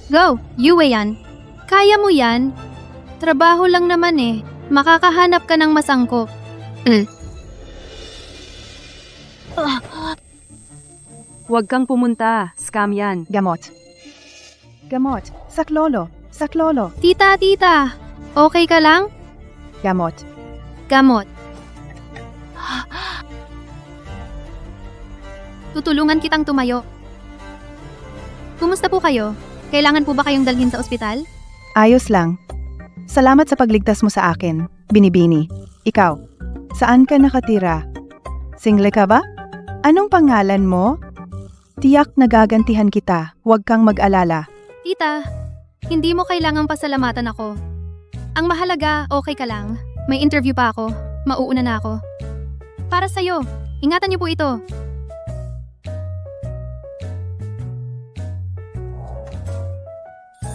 Go, Yue yan. Kaya mo yan. Trabaho lang naman eh. Makakahanap ka ng masangkot. Huwag kang pumunta. Scam yan. Gamot. Gamot. Saklolo. Saklolo. Tita, okay ka lang? Gamot. Gamot. Tutulungan kitang tumayo. Kumusta po kayo? Kailangan po ba kayong dalhin sa ospital? Ayos lang. Salamat sa pagligtas mo sa akin, Binibini. Ikaw, saan ka nakatira? Single ka ba? Anong pangalan mo? Tiyak nagagantihan kita, huwag kang mag-alala. Tita, hindi mo kailangang pasalamatan ako. Ang mahalaga, okay ka lang. May interview pa ako. Mauuna na ako. Para sa'yo, ingatan niyo po ito.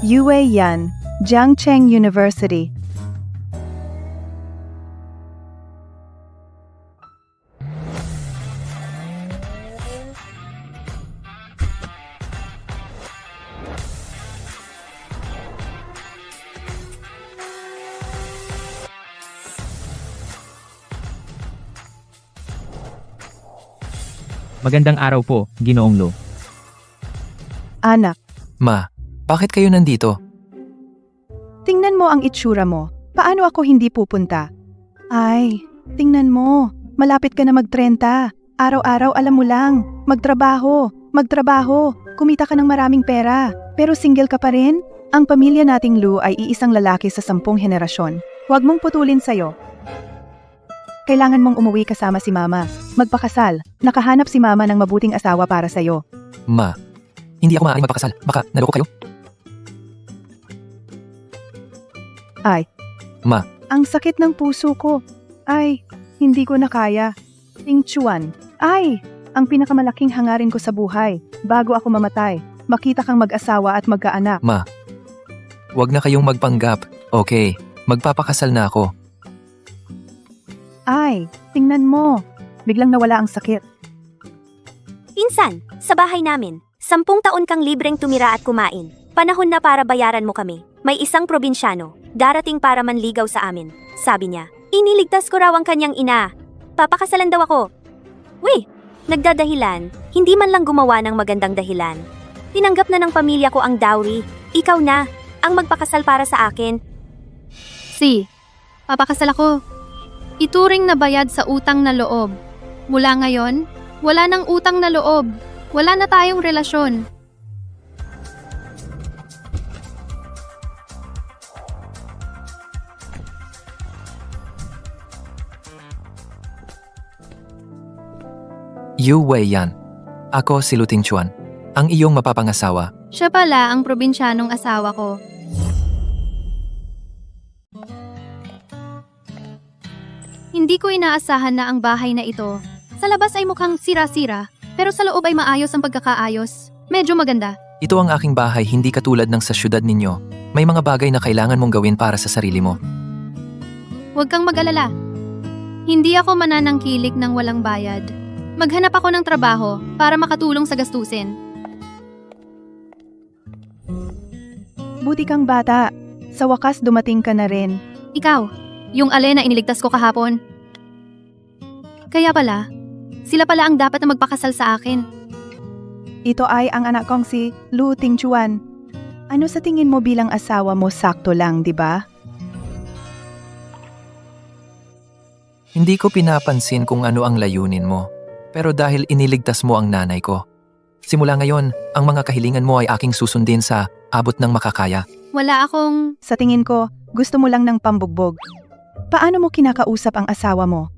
Yue Yan, Jiangcheng University. Magandang araw po, Ginoong Lo. Anak, Ma, bakit kayo nandito? tingnan mo ang itsura mo. Paano ako hindi pupunta? Ay, tingnan mo. Malapit ka na mag-30. Araw-araw alam mo lang. Magtrabaho. Magtrabaho. Kumita ka ng maraming pera. Pero single ka pa rin? Ang pamilya nating Lu ay iisang lalaki sa 10 henerasyon. Huwag mong putulin sa'yo. Kailangan mong umuwi kasama si Mama. Magpakasal. Nakahanap si Mama ng mabuting asawa para sa'yo. Ma, hindi ako maaaring magpakasal. Baka naloko kayo? Ay. Ma. Ang sakit ng puso ko. Ay, hindi ko na kaya. Ting Chuan. Ay, ang pinakamalaking hangarin ko sa buhay. Bago ako mamatay, makita kang mag-asawa at magkaanak. Ma, wag na kayong magpanggap. Okay, magpapakasal na ako. Ay, tingnan mo. Biglang nawala ang sakit. Pinsan, sa bahay namin, 10 taon kang libreng tumira at kumain. Panahon na para bayaran mo kami. May isang probinsyano, darating para manligaw sa amin. Sabi niya, iniligtas ko raw ang kanyang ina. Papakasalan daw ako. Uy, nagdadahilan, hindi man lang gumawa ng magandang dahilan. Tinanggap na ng pamilya ko ang dowry. Ikaw na, ang magpakasal para sa akin. Papakasal ako. Ituring na bayad sa utang na loob. Mula ngayon, wala nang utang na loob. Wala na tayong relasyon. Yu Wei Yan. Ako si Lu Tingchuan, ang iyong mapapangasawa. Siya pala ang probinsyanong asawa ko. Hindi ko inaasahan na ang bahay na ito. Sa labas ay mukhang sira-sira, pero sa loob ay maayos ang pagkakaayos. Medyo maganda. Ito ang aking bahay, hindi katulad ng sa syudad ninyo. May mga bagay na kailangan mong gawin para sa sarili mo. Huwag kang mag-alala. Hindi ako mananangkilik ng walang bayad. Maghanap ako ng trabaho para makatulong sa gastusin. Buti kang bata. Sa wakas dumating ka na rin. Ikaw, yung ale na iniligtas ko kahapon. Kaya pala, sila pala ang dapat na magpakasal sa akin. Ito ay ang anak kong si Lu Tingchuan. Ano sa tingin mo bilang asawa mo sakto lang, di ba? Hindi ko pinapansin kung ano ang layunin mo. Pero dahil iniligtas mo ang nanay ko. Simula ngayon, ang mga kahilingan mo ay aking susundin sa abot ng makakaya. Wala akong... Sa tingin ko, gusto mo lang ng pambugbog. Paano mo kinakausap ang asawa mo?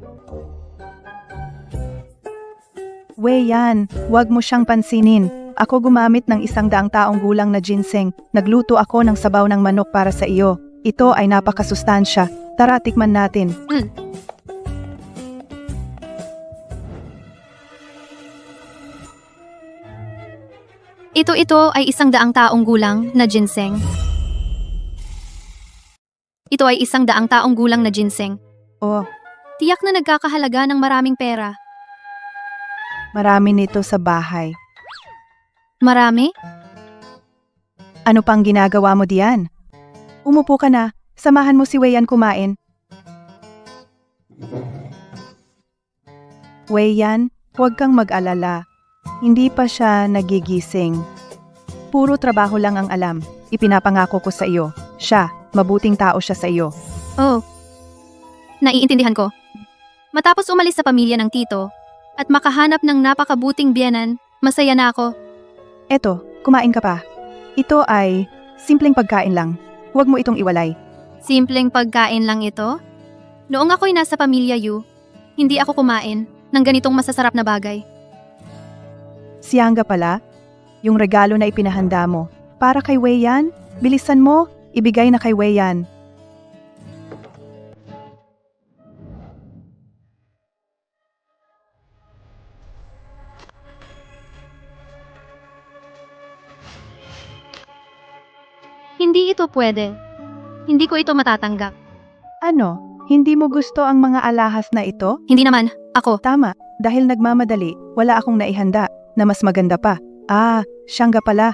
Wei Yan, huwag mo siyang pansinin. Ako gumamit ng 100 taong gulang na ginseng. Nagluto ako ng sabaw ng manok para sa iyo. Ito ay napakasustansya. Tara, tikman natin. Ito ay 100 taong gulang na ginseng. Ito ay 100 taong gulang na ginseng. Oh, Tiyak na nagkakahalaga ng maraming pera. marami nito sa bahay. Marami? Ano pang ginagawa mo diyan? Umupo ka na, samahan mo si Weiyan kumain. Weiyan, huwag kang mag-alala. Hindi pa siya nagigising. Puro trabaho lang ang alam. Ipinapangako ko sa iyo. Siya, mabuting tao siya sa iyo. Oh. Naiintindihan ko. Matapos umalis sa pamilya ng tito at makahanap ng napakabuting biyenan, masaya na ako. Eto, kumain ka pa. Ito ay simpleng pagkain lang. Huwag mo itong iwalay. Simpleng pagkain lang ito? Noong ako'y nasa pamilya Yu, hindi ako kumain ng ganitong masasarap na bagay. Siyangga pala, yung regalo na ipinahanda mo. Para kay Weiyan, bilisan mo, ibigay na kay Weiyan. Hindi ito pwede. Hindi ko ito matatanggap. Ano, hindi mo gusto ang mga alahas na ito? Hindi naman, ako. Tama, dahil nagmamadali, wala akong naihanda na mas maganda pa. Siyangga pala.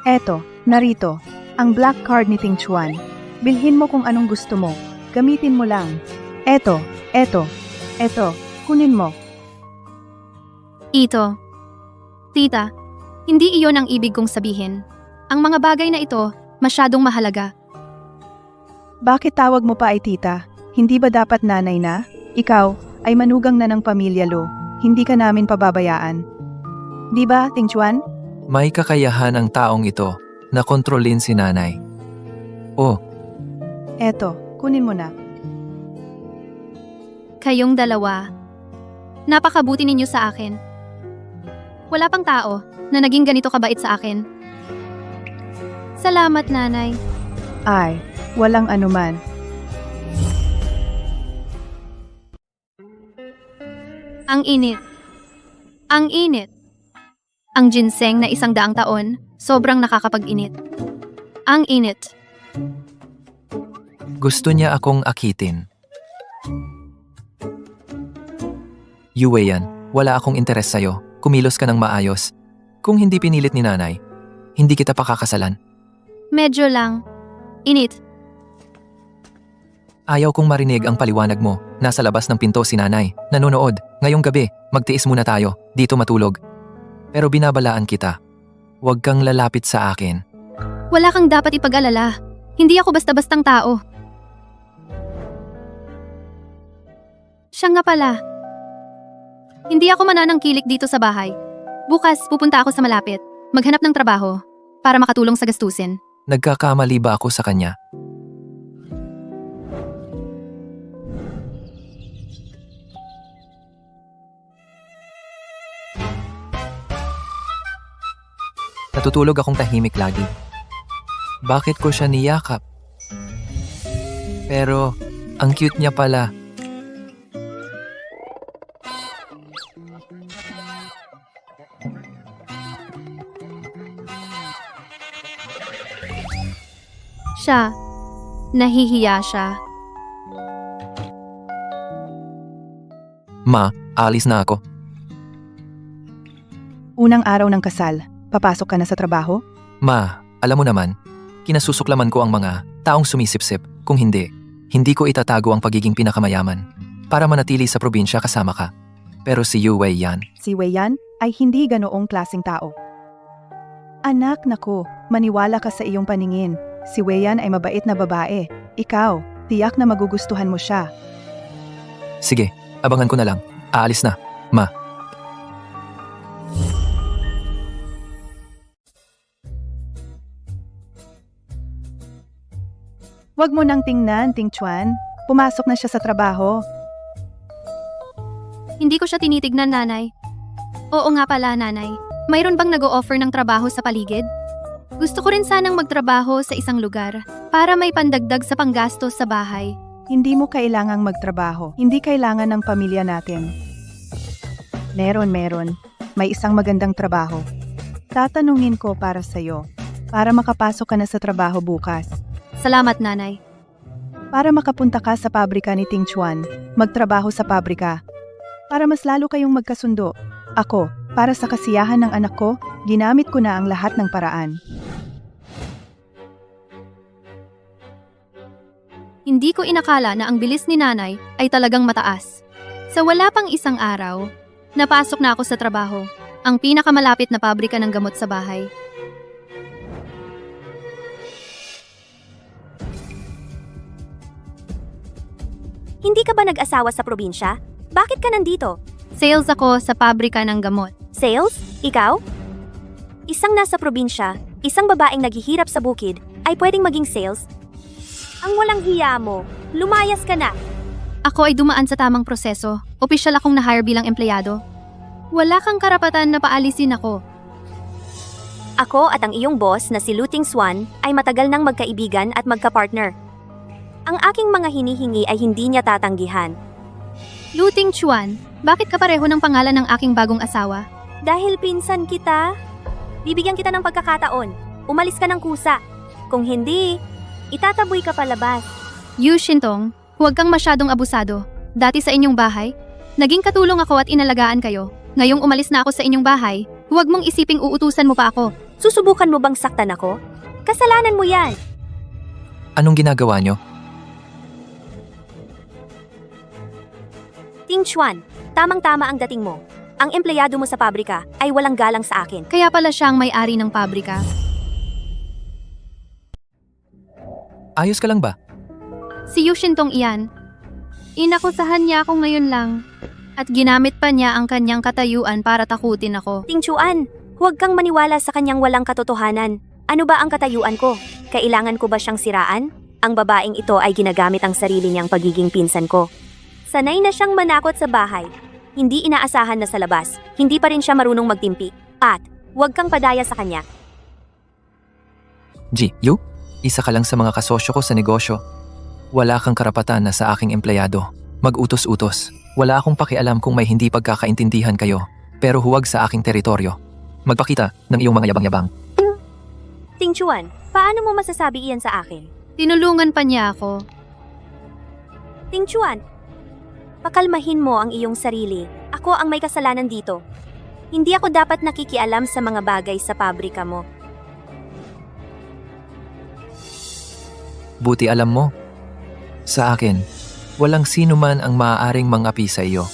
Eto, narito, ang black card ni Ting Chuan. Bilhin mo kung anong gusto mo. Gamitin mo lang. Eto, kunin mo. Ito. Tita, hindi iyon ang ibig kong sabihin. Ang mga bagay na ito, masyadong mahalaga. Bakit tawag mo pa ay tita? Hindi ba dapat nanay na? Ikaw ay manugang na ng pamilya Lo. Hindi ka namin pababayaan. Di ba, Ting Chuan? May kakayahan ang taong ito na kontrolin si nanay. Oh, Eto, kunin mo na. Kayong dalawa. Napakabuti ninyo sa akin. Wala pang tao na naging ganito kabait sa akin. Salamat, nanay. Ay, walang anuman. Ang init. Ang init. Ang ginseng na 100 taon, sobrang nakakapag-init. Ang init. gusto niya akong akitin. Yu Weiyan, wala akong interes sa'yo. Kumilos ka ng maayos. Kung hindi pinilit ni nanay, hindi kita pakakasalan. Medyo lang. Init. Ayaw kong marinig ang paliwanag mo. Nasa labas ng pinto si nanay. Nanonood. Ngayong gabi, magtiis muna tayo. Dito matulog. Pero binabalaan kita. Huwag kang lalapit sa akin. Wala kang dapat ipag-alala. Hindi ako basta-bastang tao. Siya nga pala. Hindi ako mananangkilik dito sa bahay. Bukas, pupunta ako sa malapit. Maghanap ng trabaho. Para makatulong sa gastusin. Nagkakamali ba ako sa kanya? Natutulog akong tahimik lagi. Bakit ko siya niyakap? Pero, ang cute niya pala. Siya. Nahihiya siya. Ma, alis na ako. Unang araw ng kasal, papasok ka na sa trabaho? Ma, alam mo naman, kinasusuklaman ko ang mga taong sumisipsip. Kung hindi, hindi ko itatago ang pagiging pinakamayaman para manatili sa probinsya kasama ka. Pero si Yu Weiyan, Si Weiyan ay hindi ganoong klaseng tao. Anak nako, maniwala ka sa iyong paningin. Si Weiyan ay mabait na babae. Ikaw, tiyak na magugustuhan mo siya. sige, abangan ko na lang. Aalis na, Ma. Huwag mo nang tingnan, Ting Chuan. Pumasok na siya sa trabaho. Hindi ko siya tinitignan, nanay. Oo nga pala, nanay. Mayroon bang nag-o-offer ng trabaho sa paligid? Gusto ko rin sanang magtrabaho sa isang lugar para may pandagdag sa panggastos sa bahay. Hindi mo kailangang magtrabaho. Hindi kailangan ng pamilya natin. Meron. May isang magandang trabaho. Tatanungin ko para sa'yo. Para makapasok ka na sa trabaho bukas. Salamat, nanay. Para makapunta ka sa pabrika ni Ting Chuan. Magtrabaho sa pabrika. Para mas lalo kayong magkasundo. Ako, para sa kasiyahan ng anak ko, ginamit ko na ang lahat ng paraan. Hindi ko inakala na ang bilis ni nanay ay talagang mataas. Sa wala pang isang araw, napasok na ako sa trabaho, ang pinakamalapit na pabrika ng gamot sa bahay. Hindi ka ba nag-asawa sa probinsya? Bakit ka nandito? Sales ako sa pabrika ng gamot. Sales? Ikaw? Isang nasa probinsya, isang babaeng naghihirap sa bukid, ay pwedeng maging sales? Ang walang hiya mo, lumayas ka na. Ako ay dumaan sa tamang proseso. Opisyal akong na-hire bilang empleyado. Wala kang karapatan na paalisin ako. Ako at ang iyong boss na si Luting Swan ay matagal nang magkaibigan at magka-partner. Ang aking mga hinihingi ay hindi niya tatanggihan. Luting Chuan, bakit kapareho ng pangalan ng aking bagong asawa? Dahil pinsan kita, bibigyan kita ng pagkakataon. Umalis ka ng kusa. Kung hindi, itataboy ka palabas. Yu Shintong, huwag kang masyadong abusado. Dati sa inyong bahay, naging katulong ako at inalagaan kayo. Ngayong umalis na ako sa inyong bahay, huwag mong isiping uutusan mo pa ako. Susubukan mo bang saktan ako? Kasalanan mo yan. Anong ginagawa nyo? Ting Chuan, tamang-tama ang dating mo. Ang empleyado mo sa pabrika ay walang galang sa akin. Kaya pala siya ang may-ari ng pabrika. Ayos ka lang ba? Si Yu Shintong iyan. Inakusahan niya ako ngayon lang. At ginamit pa niya ang kanyang katayuan para takutin ako. Ting Chuan, huwag kang maniwala sa kanyang walang katotohanan. Ano ba ang katayuan ko? Kailangan ko ba siyang siraan? Ang babaeng ito ay ginagamit ang sarili niyang pagiging pinsan ko. Sanay na siyang manakot sa bahay. Hindi inaasahan na sa labas. Hindi pa rin siya marunong magtimpi. At, huwag kang padaya sa kanya. Yu, isa ka lang sa mga kasosyo ko sa negosyo. Wala kang karapatan na sa aking empleyado. Mag-utos-utos. Wala akong pakialam kung may hindi pagkakaintindihan kayo. Pero huwag sa aking teritoryo. Magpakita ng iyong mga yabang-yabang. Ting Chuan, paano mo masasabi iyan sa akin? Tinulungan pa niya ako. Ting Chuan, pakalmahin mo ang iyong sarili. Ako ang may kasalanan dito. Hindi ako dapat nakikialam sa mga bagay sa pabrika mo. Buti alam mo. Sa akin, walang sino man ang maaaring mangapi sa iyo.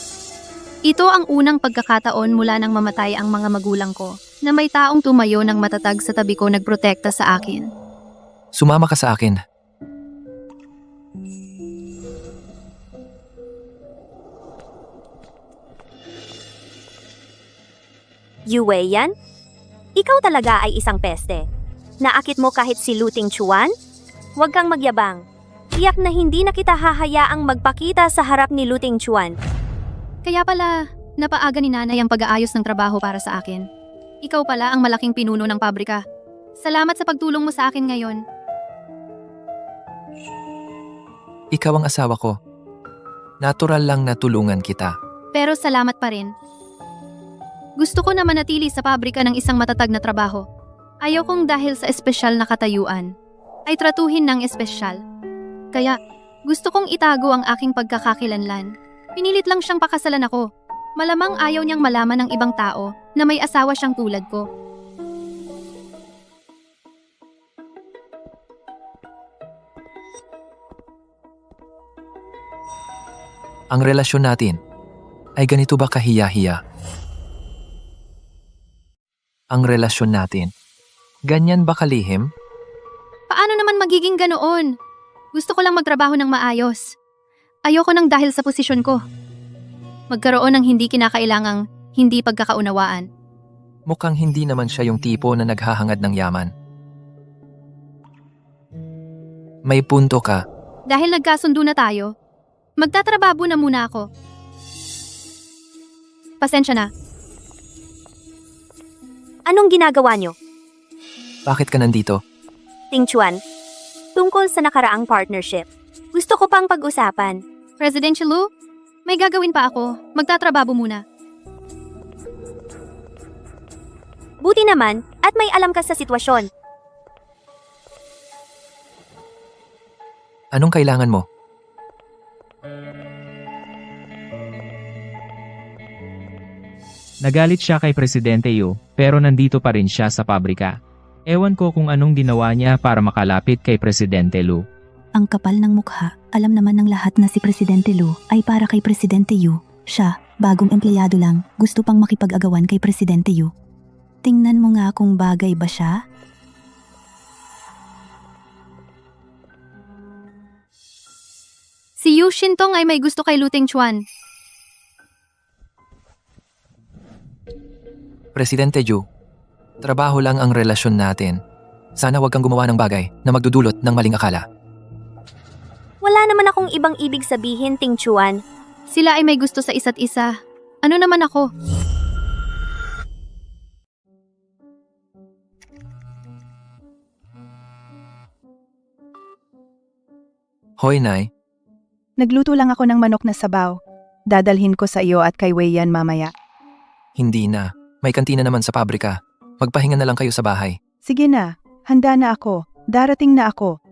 Ito ang unang pagkakataon mula nang mamatay ang mga magulang ko na may taong tumayo ng matatag sa tabi ko nagprotekta sa akin. Sumama ka sa akin. Yue yan? Ikaw talaga ay isang peste. Naakit mo kahit si Luting Chuan? Huwag kang magyabang. Tiyak na hindi na kita hahayaang magpakita sa harap ni Luting Chuan. Kaya pala, napaaga ni nanay ang pag-aayos ng trabaho para sa akin. Ikaw pala ang malaking pinuno ng pabrika. Salamat sa pagtulong mo sa akin ngayon. Ikaw ang asawa ko. Natural lang na tulungan kita. Pero salamat pa rin. Gusto ko na manatili sa pabrika ng isang matatag na trabaho. Ayokong dahil sa espesyal na katayuan, ay tratuhin ng espesyal. Kaya, gusto kong itago ang aking pagkakakilanlan. Pinilit lang siyang pakasalan ako. Malamang ayaw niyang malaman ng ibang tao na may asawa siyang tulad ko. Ang relasyon natin ay ganito ba kahiya-hiya? Ang relasyon natin, ganyan ba kalihim? Paano naman magiging ganoon? Gusto ko lang magtrabaho ng maayos. Ayoko nang dahil sa posisyon ko. Magkaroon ng hindi kinakailangang hindi pagkakaunawaan. Mukhang hindi naman siya yung tipo na naghahangad ng yaman. May punto ka. Dahil nagkasundo na tayo, magtatrabaho na muna ako. Pasensya na. Anong ginagawa niyo? Bakit ka nandito? Ting Chuan, tungkol sa nakaraang partnership. Gusto ko pang pag-usapan. Presidential Lu, may gagawin pa ako. Magtatrabaho muna. Buti naman at may alam ka sa sitwasyon. Anong kailangan mo? Nagalit siya kay Presidente Yu, pero nandito pa rin siya sa pabrika. Ewan ko kung anong ginawa niya para makalapit kay Presidente Lu. Ang kapal ng mukha, alam naman ng lahat na si Presidente Lu ay para kay Presidente Yu. Siya, bagong empleyado lang, gusto pang makipag-agawan kay Presidente Yu. Tingnan mo nga kung bagay ba siya. Si Yu Shintong ay may gusto kay Lu Tingchuan. Presidente Yu, trabaho lang ang relasyon natin. Sana wag kang gumawa ng bagay na magdudulot ng maling akala. Wala naman akong ibang ibig sabihin, Ting Chuan. Sila ay may gusto sa isa't isa. Ano naman ako? Hoy, Nay. Nagluto lang ako ng manok na sabaw. Dadalhin ko sa iyo at kay Wei Yan mamaya. Hindi na. May kantina naman sa pabrika. Magpahinga na lang kayo sa bahay. Sige na, handa na ako. Darating na ako.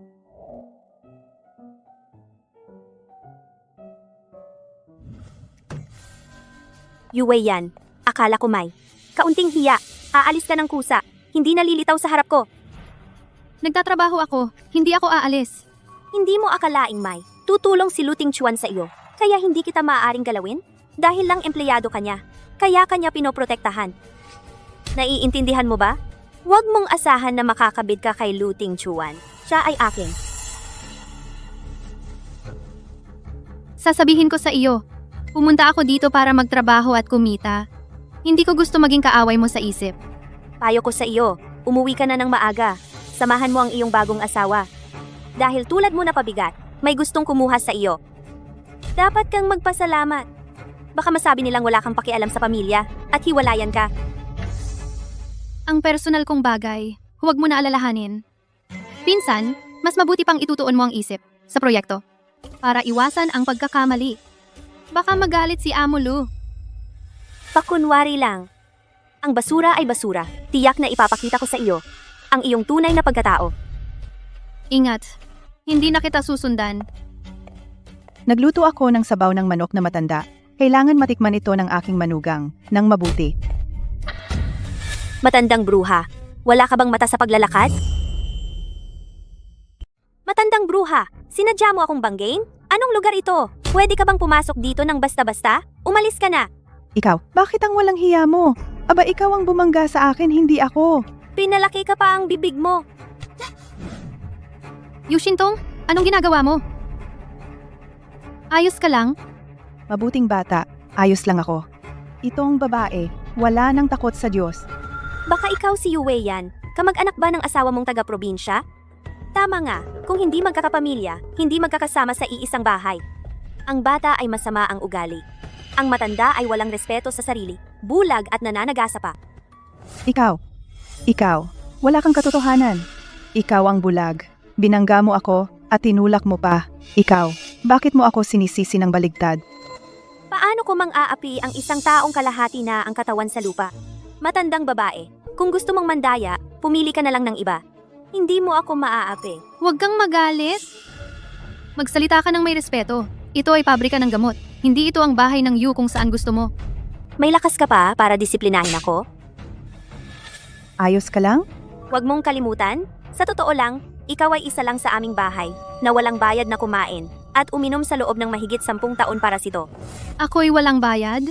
Yue yan. Akala ko may. Kaunting hiya. Aalis ka ng kusa. Hindi nalilitaw sa harap ko. Nagtatrabaho ako. Hindi ako aalis. Hindi mo akalaing may. Tutulong si Lu Tingchuan sa iyo. Kaya hindi kita maaaring galawin? Dahil lang empleyado ka niya. Kaya kanya pinoprotektahan. Naiintindihan mo ba? Huwag mong asahan na makakabid ka kay Lu Tingchuan. Siya ay akin. Sasabihin ko sa iyo. Pumunta ako dito para magtrabaho at kumita. Hindi ko gusto maging kaaway mo sa isip. Payo ko sa iyo, umuwi ka na ng maaga. Samahan mo ang iyong bagong asawa. Dahil tulad mo na pabigat, may gustong kumuha sa iyo. Dapat kang magpasalamat. Baka masabi nilang wala kang pakialam sa pamilya at hiwalayan ka. Ang personal kong bagay, huwag mo na alalahanin. Pinsan, mas mabuti pang itutuon mo ang isip sa proyekto para iwasan ang pagkakamali. Baka magalit si Amo Lu. Pakunwari lang. Ang basura ay basura. Tiyak na ipapakita ko sa iyo ang iyong tunay na pagkatao. Ingat, hindi na kita susundan. Nagluto ako ng sabaw ng manok na matanda. Kailangan matikman ito ng aking manugang, ng mabuti. Matandang bruha, wala ka bang mata sa paglalakad? Matandang bruha, sinadya mo akong banggain? Anong lugar ito? Pwede ka bang pumasok dito ng basta-basta? Umalis ka na. Ikaw, bakit ang walang hiya mo? Aba, ikaw ang bumangga sa akin, hindi ako. Pinalaki ka pa ang bibig mo. Yu Shintong, anong ginagawa mo? Ayos ka lang? Mabuting bata, ayos lang ako. Itong babae, wala nang takot sa Diyos. Baka ikaw si Yue yan. Kamag-anak ba ng asawa mong taga-probinsya? Tama nga, kung hindi magkakapamilya, hindi magkakasama sa iisang bahay. Ang bata ay masama ang ugali. Ang matanda ay walang respeto sa sarili, bulag at nananagasa pa. Ikaw, wala kang katotohanan. Ikaw ang bulag. Binangga mo ako at tinulak mo pa. Ikaw, bakit mo ako sinisisi ng baligtad? Paano ko mang-aapi ang isang taong kalahati na ang katawan sa lupa? Matandang babae, kung gusto mong mandaya, pumili ka na lang ng iba. Hindi mo ako maaapi. Huwag kang magalit. Magsalita ka ng may respeto. Ito ay pabrika ng gamot. Hindi ito ang bahay ng Yu kung saan gusto mo. May lakas ka pa para disiplinahin ako? Ayos ka lang? Huwag mong kalimutan, sa totoo lang, ikaw ay isa lang sa aming bahay na walang bayad na kumain at uminom sa loob ng mahigit 10 taon para sito. Ako'y walang bayad?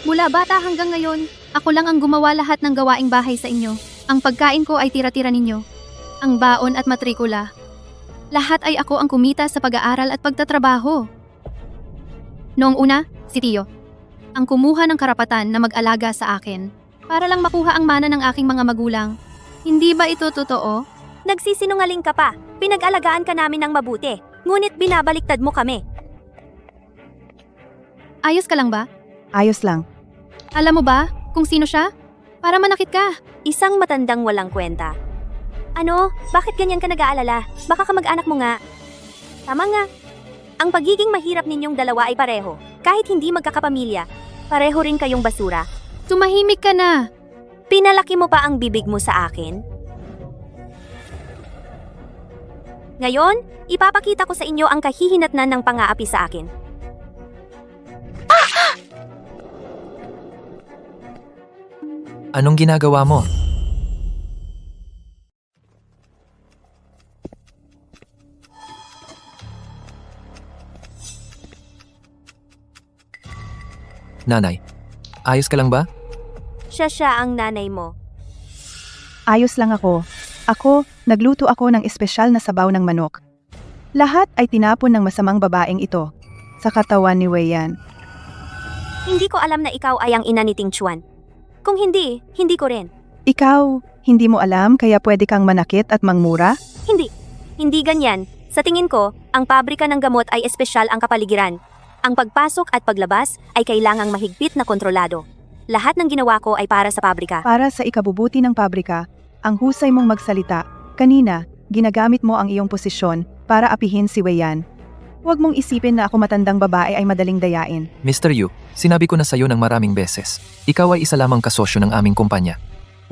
Mula bata hanggang ngayon, ako lang ang gumawa lahat ng gawaing bahay sa inyo. Ang pagkain ko ay tira-tira ninyo. Ang baon at matrikula. Lahat ay ako ang kumita sa pag-aaral at pagtatrabaho. Noong una, si Tio. Ang kumuha ng karapatan na mag-alaga sa akin para lang makuha ang mana ng aking mga magulang. Hindi ba ito totoo? Nagsisinungaling ka pa. Pinag-alagaan ka namin ng mabuti. Ngunit binabaliktad mo kami. Ayos ka lang ba? Ayos lang. Alam mo ba kung sino siya? Para manakit ka. Isang matandang walang kwenta. Ano? Bakit ganyan ka nag-aalala? Baka kamag-anak mo nga. Tama nga. Ang pagiging mahirap ninyong dalawa ay pareho. Kahit hindi magkakapamilya, pareho rin kayong basura. Tumahimik ka na. Pinalaki mo pa ang bibig mo sa akin? Ngayon, ipapakita ko sa inyo ang kahihinatnan ng pang-aapi sa akin. Anong ginagawa mo? Nanay, ayos ka lang ba? Siya ang nanay mo. Ayos lang ako. Nagluto ako ng espesyal na sabaw ng manok. Lahat ay tinapon ng masamang babaeng ito sa katawan ni Wei Yan. Hindi ko alam na ikaw ay ang ina ni Ting Chuan. Kung hindi, hindi ko rin. Ikaw, hindi mo alam kaya pwede kang manakit at mangmura? Hindi. Hindi ganyan. Sa tingin ko, ang pabrika ng gamot ay espesyal ang kapaligiran. Ang pagpasok at paglabas ay kailangang mahigpit na kontrolado. Lahat ng ginawa ko ay para sa pabrika. Para sa ikabubuti ng pabrika, ang husay mong magsalita. Kanina, ginagamit mo ang iyong posisyon para apihin si Wei Yan. Huwag mong isipin na ako matandang babae ay madaling dayain. Mr. Yu, sinabi ko na sa'yo ng maraming beses. Ikaw ay isa lamang kasosyo ng aming kumpanya.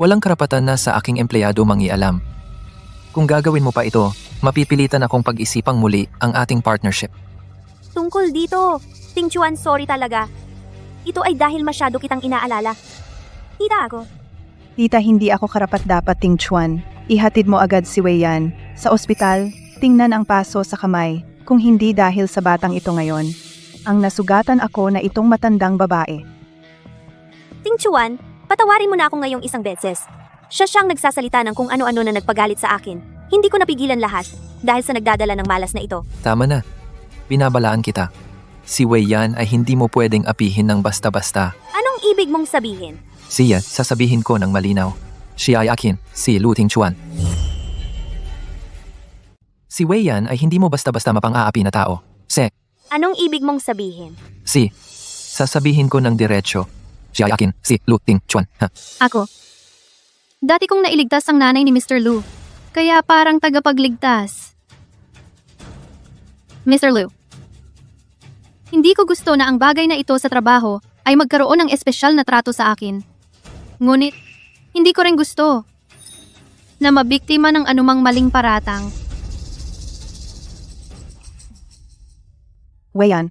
Walang karapatan na sa aking empleyado mangialam. Kung gagawin mo pa ito, mapipilitan akong pag-isipang muli ang ating partnership. Tungkol dito, Ting Chuan, sorry talaga. Ito ay dahil masyado kitang inaalala. Tita ako. Tita, hindi ako karapat-dapat, Ting Chuan. Ihatid mo agad si Wei Yan. Sa ospital, tingnan ang paso sa kamay. Kung hindi dahil sa batang ito ngayon, ang nasugatan ako na itong matandang babae. Ting Chuan, patawarin mo na ako ngayong isang beses. Siya siyang nagsasalita ng kung ano-ano na nagpagalit sa akin. Hindi ko napigilan lahat dahil sa nagdadala ng malas na ito. Tama na. Binabalaan kita. Si Wei Yan ay hindi mo pwedeng apihin ng basta-basta. Anong ibig mong sabihin? Siya, sasabihin ko ng malinaw. Siya ay akin, si Lu Ting Chuan. Si Wei Yan ay hindi mo basta-basta mapang-aapi na tao. Anong ibig mong sabihin? Sasabihin ko ng diretsyo. Siya ay akin, si Lu Ting Chuan. Ako. Dati kong nailigtas ang nanay ni Mr. Lu. Kaya parang tagapagligtas. Mr. Lu. Hindi ko gusto na ang bagay na ito sa trabaho ay magkaroon ng espesyal na trato sa akin. Ngunit, hindi ko rin gusto na mabiktima ng anumang maling paratang. Wei Yan,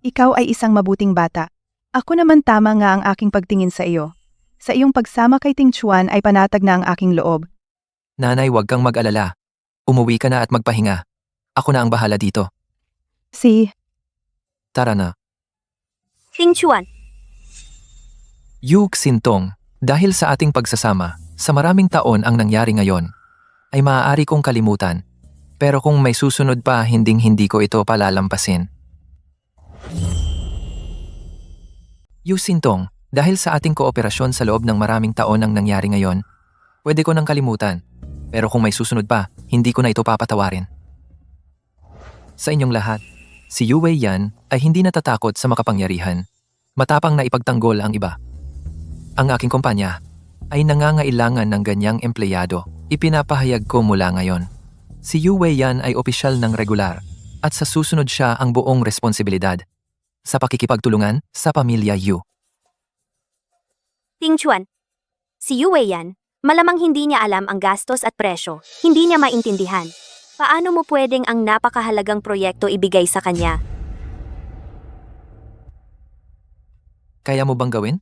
ikaw ay isang mabuting bata. Ako naman tama nga ang aking pagtingin sa iyo. Sa iyong pagsama kay Ting Chuan ay panatag na ang aking loob. Nanay, huwag kang mag-alala. Umuwi ka na at magpahinga. Ako na ang bahala dito. Tara na. Ting Chuan, Yu Xintong, dahil sa ating pagsasama, sa maraming taon ang nangyari ngayon, ay maaari kong kalimutan. Pero kung may susunod pa, hinding-hindi ko ito palalampasin. Yu Xintong, dahil sa ating kooperasyon sa loob ng maraming taon ang nangyari ngayon, pwede ko nang kalimutan. Pero kung may susunod pa, hindi ko na ito papatawarin. Sa inyong lahat, si Yu Wei Yan ay hindi natatakot sa makapangyarihan. Matapang na ipagtanggol ang iba. Ang aking kumpanya ay nangangailangan ng ganyang empleyado. Ipinapahayag ko mula ngayon. Si Yu Wei Yan ay opisyal ng regular at sa susunod siya ang buong responsibilidad sa pakikipagtulungan sa pamilya Yu. Ting Chuan. Si Yu Wei Yan, malamang hindi niya alam ang gastos at presyo. Hindi niya maintindihan. Paano mo pwedeng ang napakahalagang proyekto ibigay sa kanya? Kaya mo bang gawin?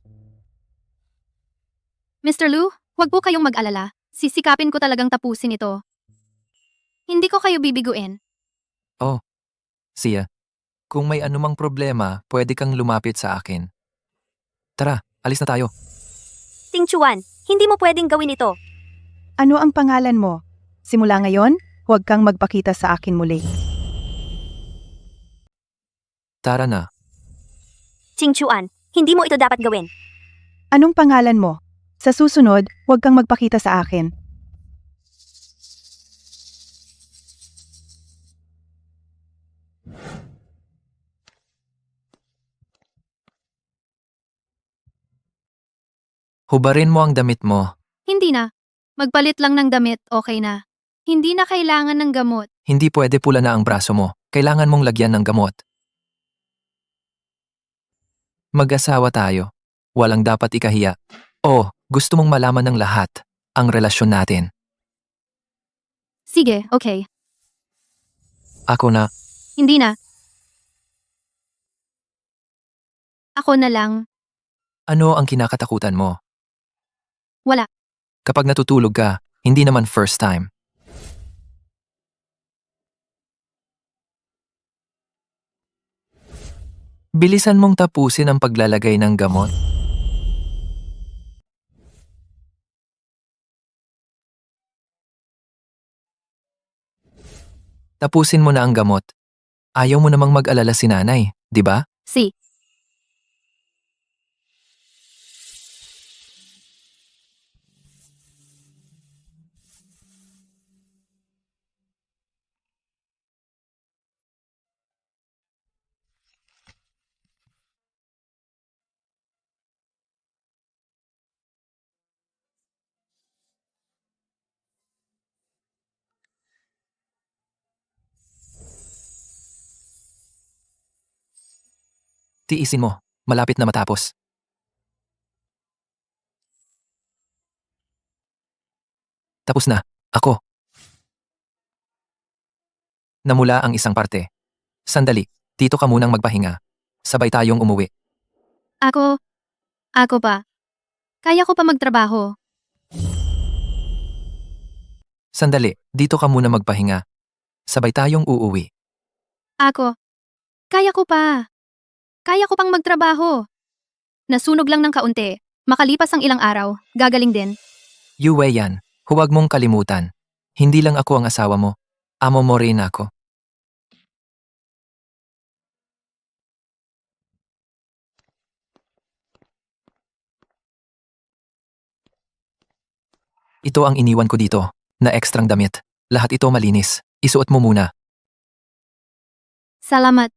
Mr. Lu, huwag po kayong mag-alala. Sisikapin ko talagang tapusin ito. Hindi ko kayo bibiguin. Siya, kung may anumang problema, pwede kang lumapit sa akin. Tara, alis na tayo. Ting Chuan, hindi mo pwedeng gawin ito. Ano ang pangalan mo? Simula ngayon, huwag kang magpakita sa akin muli. Tara na. Ting Chuan, hindi mo ito dapat gawin. Anong pangalan mo? Sa susunod, huwag kang magpakita sa akin. Hubarin mo ang damit mo. Hindi na. Magpalit lang ng damit, okay na. Hindi na kailangan ng gamot. Hindi pwede pula na ang braso mo. Kailangan mong lagyan ng gamot. Mag-asawa tayo. Walang dapat ikahiya. Gusto mong malaman ng lahat ang relasyon natin. Sige, okay. Ako na. Hindi na. Ako na lang. Ano ang kinakatakutan mo? Wala. Kapag natutulog ka, hindi naman first time. Bilisan mong tapusin ang paglalagay ng gamot. Tapusin mo na ang gamot. Ayaw mo namang mag-alala si nanay, di ba? Si. Tiisin mo. Malapit na matapos. Tapos na. Ako. Namula ang isang parte. Sandali. Dito ka munang magpahinga. Sabay tayong umuwi. Ako pa. Kaya ko pa magtrabaho. Sandali. Dito ka muna magpahinga. Sabay tayong uuwi. Kaya ko pa. Kaya ko pang magtrabaho. Nasunog lang ng kaunti. Makalipas ang ilang araw, gagaling din. Yue yan. Huwag mong kalimutan. Hindi lang ako ang asawa mo. Amo mo rin ako. Ito ang iniwan ko dito, na ekstrang damit. Lahat ito malinis. Isuot mo muna. Salamat.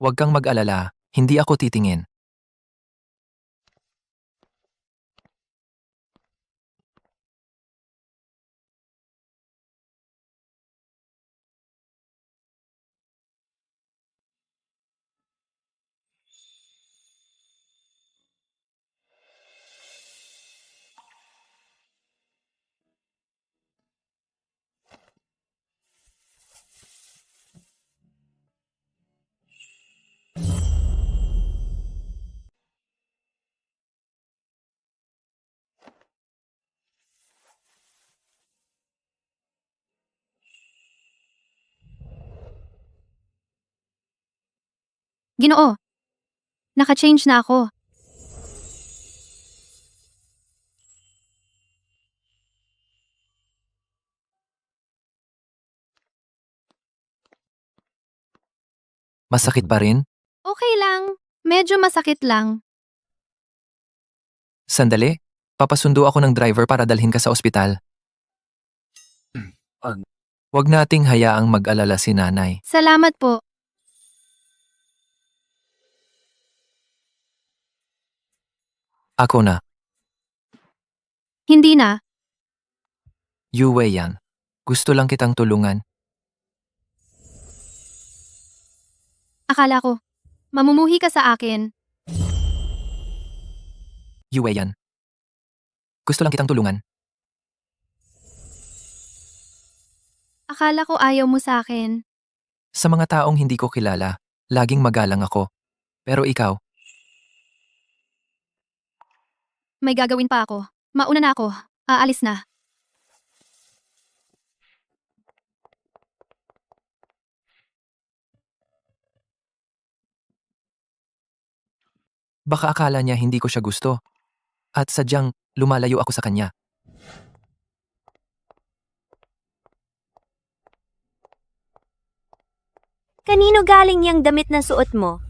Huwag kang mag-alala. Hindi ako titingin. Ginoo. Naka-change na ako. Masakit pa rin? Okay lang. Medyo masakit lang. Sandali. Papasundo ako ng driver para dalhin ka sa ospital. Huwag nating hayaang mag-alala si nanay. Salamat po. Ako na. Hindi na. Yue yan. Gusto lang kitang tulungan. Akala ko. Mamumuhi ka sa akin. Yue yan. Gusto lang kitang tulungan. Akala ko ayaw mo sa akin. Sa mga taong hindi ko kilala, laging magalang ako. Pero ikaw, May gagawin pa ako. Mauna na ako. Aalis na. baka akala niya hindi ko siya gusto. At sadyang lumalayo ako sa kanya. Kanino galing yung damit na suot mo?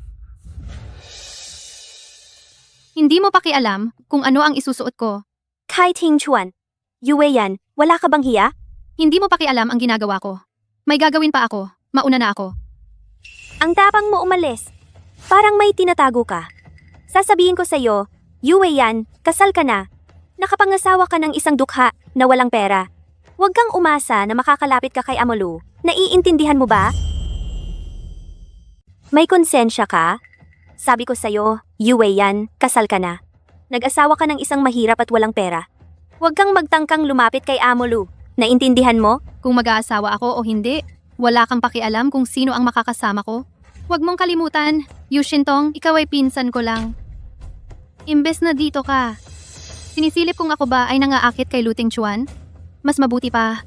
Hindi mo pakialam kung ano ang isusuot ko. Kai Ting Chuan. Yue yan, wala ka bang hiya? Hindi mo pakialam ang ginagawa ko. May gagawin pa ako. Mauna na ako. Ang tapang mo umalis. Parang may tinatago ka. Sasabihin ko sa'yo, Yue yan, kasal ka na. Nakapangasawa ka ng isang dukha na walang pera. Huwag kang umasa na makakalapit ka kay Amalu. Naiintindihan mo ba? May konsensya ka? Sabi ko sa'yo, Yue yan, kasal ka na. Nag-asawa ka ng isang mahirap at walang pera. Huwag kang magtangkang lumapit kay Amalu. Naintindihan mo? Kung mag-aasawa ako o hindi, wala kang pakialam kung sino ang makakasama ko. Huwag mong kalimutan, Yushintong, ikaw ay pinsan ko lang. Imbes na dito ka. Sinisilip kung ako ba ay nangaakit kay Luting Chuan? Mas mabuti pa.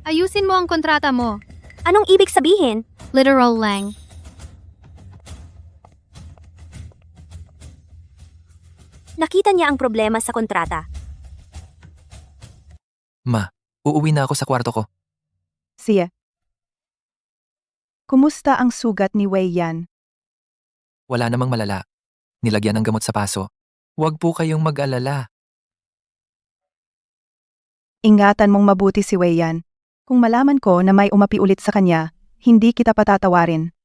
Ayusin mo ang kontrata mo. Anong ibig sabihin? Literal lang. Nakita niya ang problema sa kontrata. Ma, uuwi na ako sa kwarto ko. Siya. Kumusta ang sugat ni Wei Yan? Wala namang malala. Nilagyan ng gamot sa paso. Huwag po kayong mag-alala. Ingatan mong mabuti si Wei Yan. Kung malaman ko na may umapi ulit sa kanya, hindi kita patatawarin.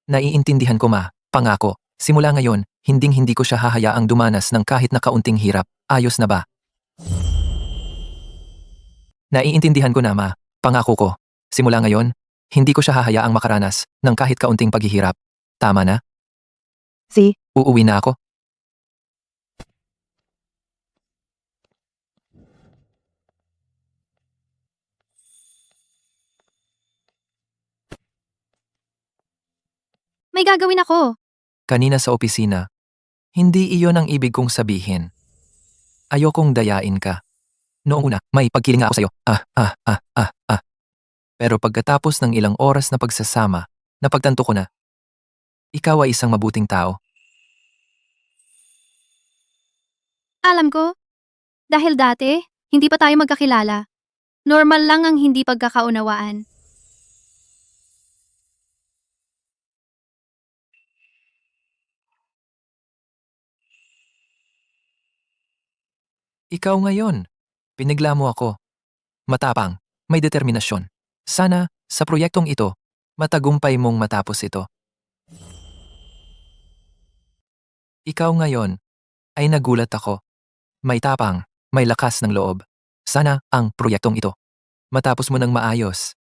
Naiintindihan ko, ma. Pangako. Simula ngayon, hinding-hindi ko siya hahayaang dumanas ng kahit na kaunting hirap. Ayos na ba? Naiintindihan ko na, ma. Pangako ko. Simula ngayon, hindi ko siya hahayaang makaranas ng kahit kaunting paghihirap. Tama na? Si, Uuwi na ako. May gagawin ako. Kanina sa opisina. Hindi iyon ang ibig kong sabihin. Ayokong dayain ka. Noong una, may pagkiling nga ako sa'yo. Pero pagkatapos ng ilang oras na pagsasama, napagtanto ko na, ikaw ay isang mabuting tao. Alam ko. Dahil dati, hindi pa tayo magkakilala. Normal lang ang hindi pagkakaunawaan. Ikaw ngayon. Pinigla mo ako. Matapang, may determinasyon. Sana, sa proyektong ito, matagumpay mong matapos ito. Ikaw ngayon, ay nagulat ako. May tapang, may lakas ng loob. Sana, ang proyektong ito, matapos mo ng maayos.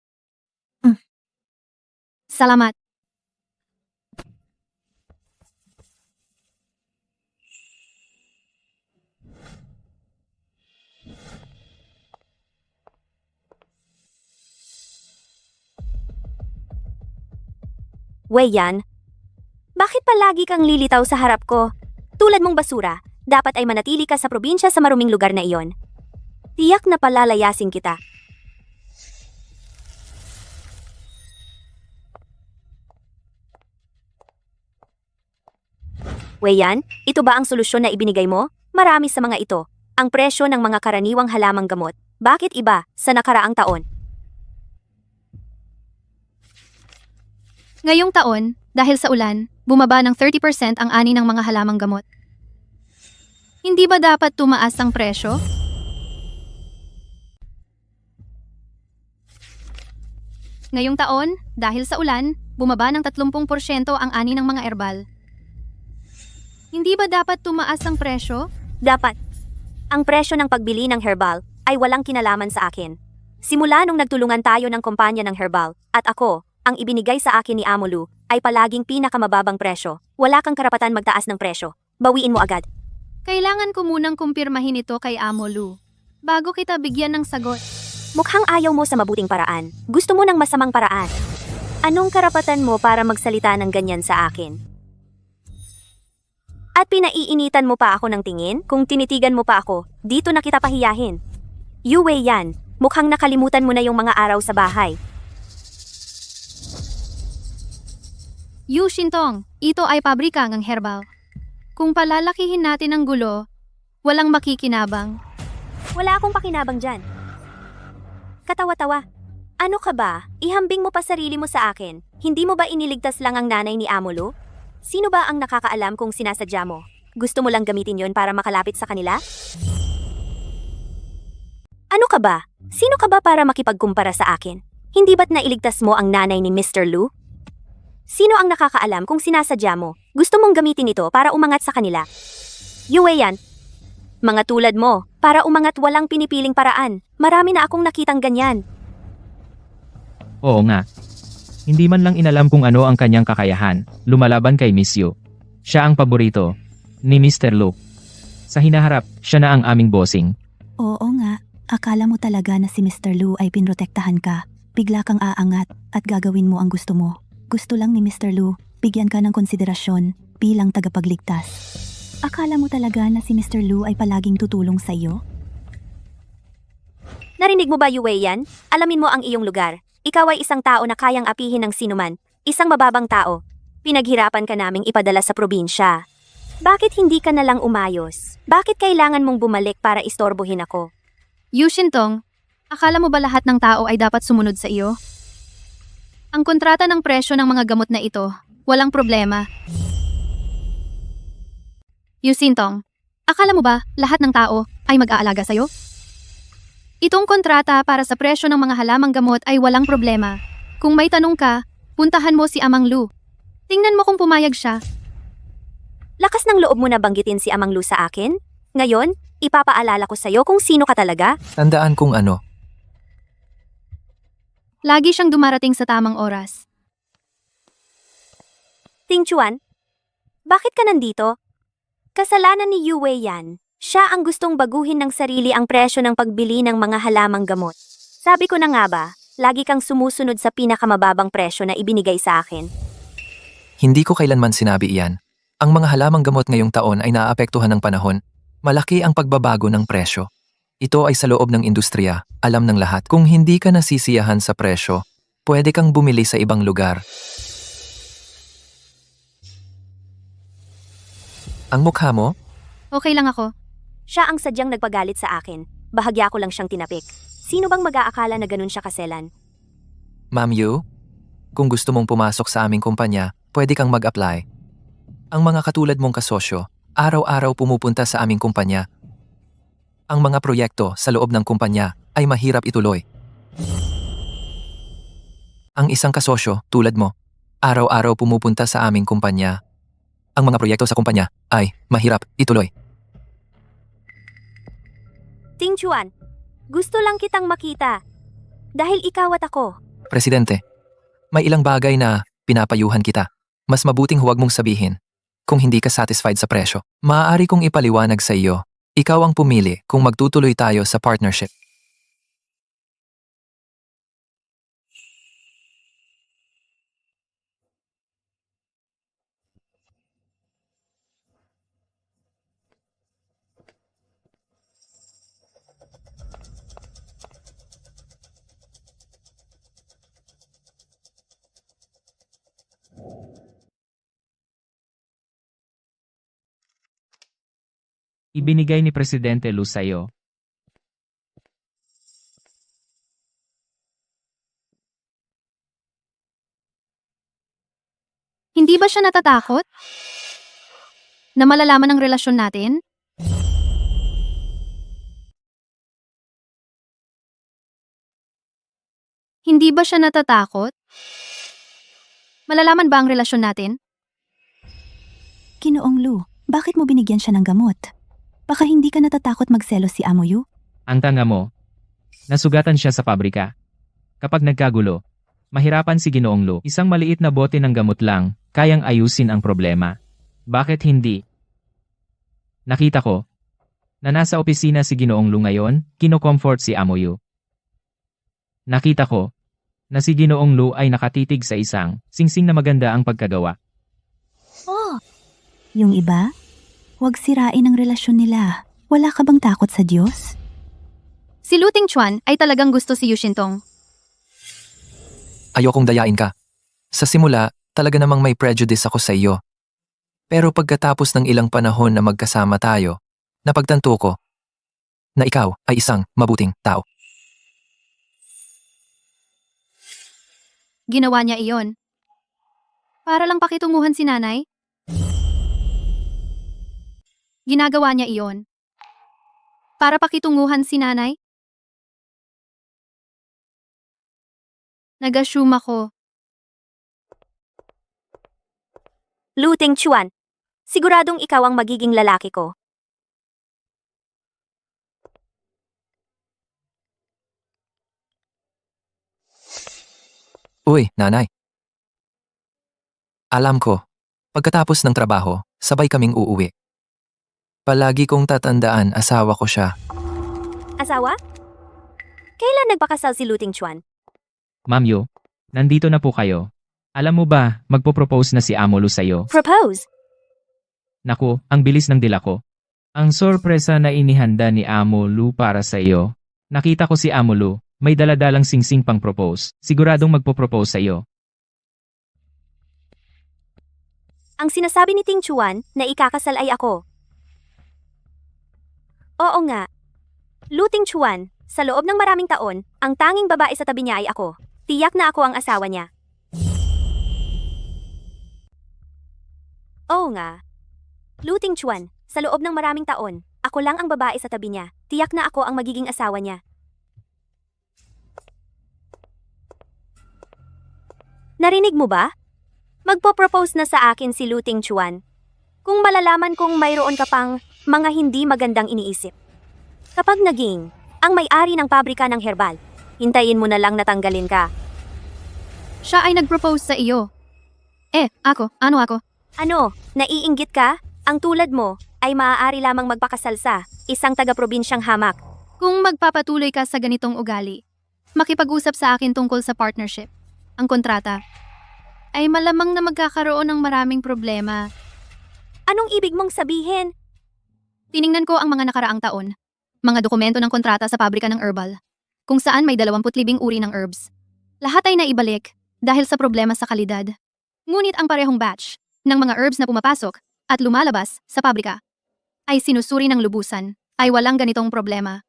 Salamat. Wei Yan, bakit palagi kang lilitaw sa harap ko? Tulad mong basura, dapat ay manatili ka sa probinsya sa maruming lugar na iyon. Tiyak na palalayasin kita. Wei Yan, ito ba ang solusyon na ibinigay mo? Marami sa mga ito. Ang presyo ng mga karaniwang halamang gamot. Bakit iba sa nakaraang taon? Ngayong taon, dahil sa ulan, bumaba ng 30% ang ani ng mga halamang gamot. Hindi ba dapat tumaas ang presyo? Ngayong taon, dahil sa ulan, bumaba ng 30% ang ani ng mga erbal. Hindi ba dapat tumaas ang presyo? Dapat. Ang presyo ng pagbili ng herbal ay walang kinalaman sa akin. Simula nung nagtulungan tayo ng kumpanya ng herbal, at ako, ang ibinigay sa akin ni Amolu ay palaging pinakamababang presyo. Wala kang karapatan magtaas ng presyo. Bawiin mo agad. Kailangan ko munang kumpirmahin ito kay Amolu bago kita bigyan ng sagot. Mukhang ayaw mo sa mabuting paraan. Gusto mo ng masamang paraan. Anong karapatan mo para magsalita ng ganyan sa akin? At pinaiinitan mo pa ako ng tingin? Kung tinitigan mo pa ako, dito na kita pahiyahin. Yu Wei Yan, mukhang nakalimutan mo na yung mga araw sa bahay. Yu Shintong, ito ay pabrika ng herbal. Kung palalakihin natin ang gulo, walang makikinabang. Wala akong pakinabang dyan. Katawa-tawa. Ano ka ba? Ihambing mo pa sarili mo sa akin. Hindi mo ba iniligtas lang ang nanay ni Amolo? Sino ba ang nakakaalam kung sinasadya mo? Gusto mo lang gamitin yon para makalapit sa kanila? Ano ka ba? Sino ka ba para makipagkumpara sa akin? Hindi ba't nailigtas mo ang nanay ni Mr. Lu? Sino ang nakakaalam kung sinasadya mo? Gusto mong gamitin ito para umangat sa kanila? Yue yan. Mga tulad mo, para umangat walang pinipiling paraan. Marami na akong nakitang ganyan. Oo nga. Hindi man lang inalam kung ano ang kanyang kakayahan, lumalaban kay Miss Yu. Siya ang paborito ni Mr. Luke. Sa hinaharap, siya na ang aming bossing. Oo nga, akala mo talaga na si Mr. Lu ay pinrotektahan ka. Bigla kang aangat at gagawin mo ang gusto mo. Gusto lang ni Mr. Lu, bigyan ka ng konsiderasyon bilang tagapagligtas. Akala mo talaga na si Mr. Lu ay palaging tutulong sa iyo? Narinig mo ba, Yue yan? Alamin mo ang iyong lugar. Ikaw ay isang tao na kayang apihin ng sinuman. Isang mababang tao. Pinaghirapan ka naming ipadala sa probinsya. Bakit hindi ka na lang umayos? Bakit kailangan mong bumalik para istorbohin ako? Yu Shintong, akala mo ba lahat ng tao ay dapat sumunod sa iyo? Ang kontrata ng presyo ng mga gamot na ito, walang problema. Yu Shintong, akala mo ba lahat ng tao ay mag-aalaga sa'yo? Itong kontrata para sa presyo ng mga halamang gamot ay walang problema. Kung may tanong ka, puntahan mo si Amang Lu. Tingnan mo kung pumayag siya. Lakas ng loob mo na banggitin si Amang Lu sa akin? Ngayon, ipapaalala ko sa'yo kung sino ka talaga. Tandaan kung ano. Lagi siyang dumarating sa tamang oras. Ting Chuan, bakit ka nandito? Kasalanan ni Yue yan. Siya ang gustong baguhin ng sarili ang presyo ng pagbili ng mga halamang gamot. Sabi ko na nga ba, lagi kang sumusunod sa pinakamababang presyo na ibinigay sa akin. Hindi ko kailanman sinabi iyan. Ang mga halamang gamot ngayong taon ay naaapektuhan ng panahon. Malaki ang pagbabago ng presyo. Ito ay sa loob ng industriya, alam ng lahat. Kung hindi ka nasisiyahan sa presyo, pwede kang bumili sa ibang lugar. Ang mukha mo? Okay lang ako. Siya ang sadyang nagpagalit sa akin. Bahagya ko lang siyang tinapik. Sino bang mag-aakala na ganun siya kaselan? Ma'am Yu, kung gusto mong pumasok sa aming kumpanya, pwede kang mag-apply. Ang mga katulad mong kasosyo, araw-araw pumupunta sa aming kumpanya. Ang mga proyekto sa loob ng kumpanya ay mahirap ituloy. Ang isang kasosyo, tulad mo, araw-araw pumupunta sa aming kumpanya. Ang mga proyekto sa kumpanya ay mahirap ituloy. Ting Chuan, gusto lang kitang makita. Dahil ikaw at ako. Presidente, may ilang bagay na pinapayuhan kita. Mas mabuting huwag mong sabihin kung hindi ka satisfied sa presyo. Maaari kong ipaliwanag sa iyo. Ikaw ang pumili kung magtutuloy tayo sa partnership. Ibinigay ni Presidente Lu sa'yo. Hindi ba siya natatakot? Na malalaman ang relasyon natin? Hindi ba siya natatakot? Malalaman ba ang relasyon natin? Ginoong Lu, bakit mo binigyan siya ng gamot? Baka hindi ka natatakot magselos si Amo Yu? Ang tanga mo. Nasugatan siya sa pabrika. Kapag nagkagulo, mahirapan si Ginoong Lu. Isang maliit na bote ng gamot lang, kayang ayusin ang problema. Bakit hindi? Nakita ko na nasa opisina si Ginoong Lu ngayon, kino-comfort si Amo Yu. Nakita ko na si Ginoong Lu ay nakatitig sa isang singsing na maganda ang pagkagawa. Oh! Yung iba? Huwag sirain ang relasyon nila. Wala ka bang takot sa Diyos? Si Lu Tingchuan ay talagang gusto si Yu Shintong. Ayokong dayain ka. Sa simula, talaga namang may prejudice ako sa iyo. Pero pagkatapos ng ilang panahon na magkasama tayo, napagtanto ko na ikaw ay isang mabuting tao. Ginawa niya iyon. Para lang pakitunguhan si nanay? Ginagawa niya iyon. Para pakitunguhan si nanay? Nag-assume ako. Lu Ting Chuan, siguradong ikaw ang magiging lalaki ko. Uy, nanay. Alam ko, pagkatapos ng trabaho, sabay kaming uuwi. Palagi kong tatandaan asawa ko siya. Asawa? Kailan nagpakasal si Lu Ting Chuan? Ma'am Yu, nandito na po kayo. Alam mo ba, magpo-propose na si Amo Lu sa'yo. Propose? Naku, ang bilis ng dila ko. Ang sorpresa na inihanda ni Amo Lu para sa iyo. Nakita ko si Amo Lu, may daladalang singsing pang propose. Siguradong magpo-propose sa iyo. Ang sinasabi ni Ting Chuan na ikakasal ay ako. Oo nga. Lu Ting Chuan, sa loob ng maraming taon, ang tanging babae sa tabi niya ay ako. Tiyak na ako ang asawa niya. Oo nga. Lu Ting Chuan, sa loob ng maraming taon, ako lang ang babae sa tabi niya. Tiyak na ako ang magiging asawa niya. Narinig mo ba? Magpo-propose na sa akin si Lu Ting Chuan. Kung malalaman kong mayroon ka pang mga hindi magandang iniisip. Kapag naging ang may-ari ng pabrika ng herbal, hintayin mo na lang natanggalin ka. Siya ay nag-propose sa iyo. Ako? Ano ako? Ano, naiinggit ka? Ang tulad mo ay maaari lamang magpakasal sa isang taga-probinsyang hamak. Kung magpapatuloy ka sa ganitong ugali, makipag-usap sa akin tungkol sa partnership, ang kontrata, ay malamang na magkakaroon ng maraming problema. Anong ibig mong sabihin? Tiningnan ko ang mga nakaraang taon, mga dokumento ng kontrata sa pabrika ng herbal, kung saan may 25 uri ng herbs. Lahat ay naibalik dahil sa problema sa kalidad. Ngunit ang parehong batch ng mga herbs na pumapasok at lumalabas sa pabrika ay sinusuri ng lubusan, ay walang ganitong problema.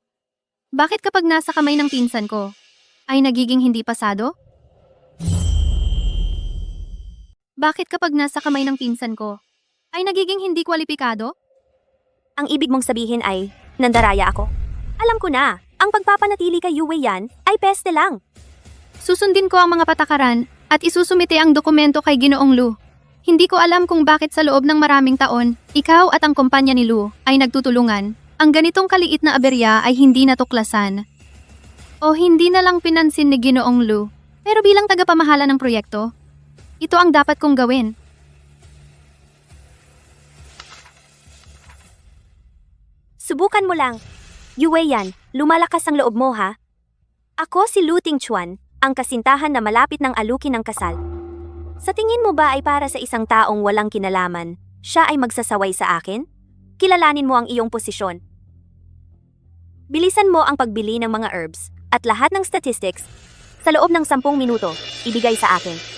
Bakit kapag nasa kamay ng pinsan ko, ay nagiging hindi pasado? Bakit kapag nasa kamay ng pinsan ko, ay nagiging hindi kwalipikado? Ang ibig mong sabihin ay, nandaraya ako. Alam ko na, ang pagpapanatili kay Yue Yan ay peste lang. Susundin ko ang mga patakaran at isusumite ang dokumento kay Ginoong Lu. Hindi ko alam kung bakit sa loob ng maraming taon, ikaw at ang kumpanya ni Lu ay nagtutulungan. Ang ganitong kaliit na aberya ay hindi natuklasan. O hindi na lang pinansin ni Ginoong Lu. Pero bilang tagapamahala ng proyekto, ito ang dapat kong gawin. Subukan mo lang. Yue Yan, lumalakas ang loob mo ha. Ako si Lu Ting Chuan, ang kasintahan na malapit ng alukin ng kasal. Sa tingin mo ba ay para sa isang taong walang kinalaman, siya ay magsasaway sa akin? Kilalanin mo ang iyong posisyon. Bilisan mo ang pagbili ng mga herbs at lahat ng statistics sa loob ng 10 minuto, ibigay sa akin.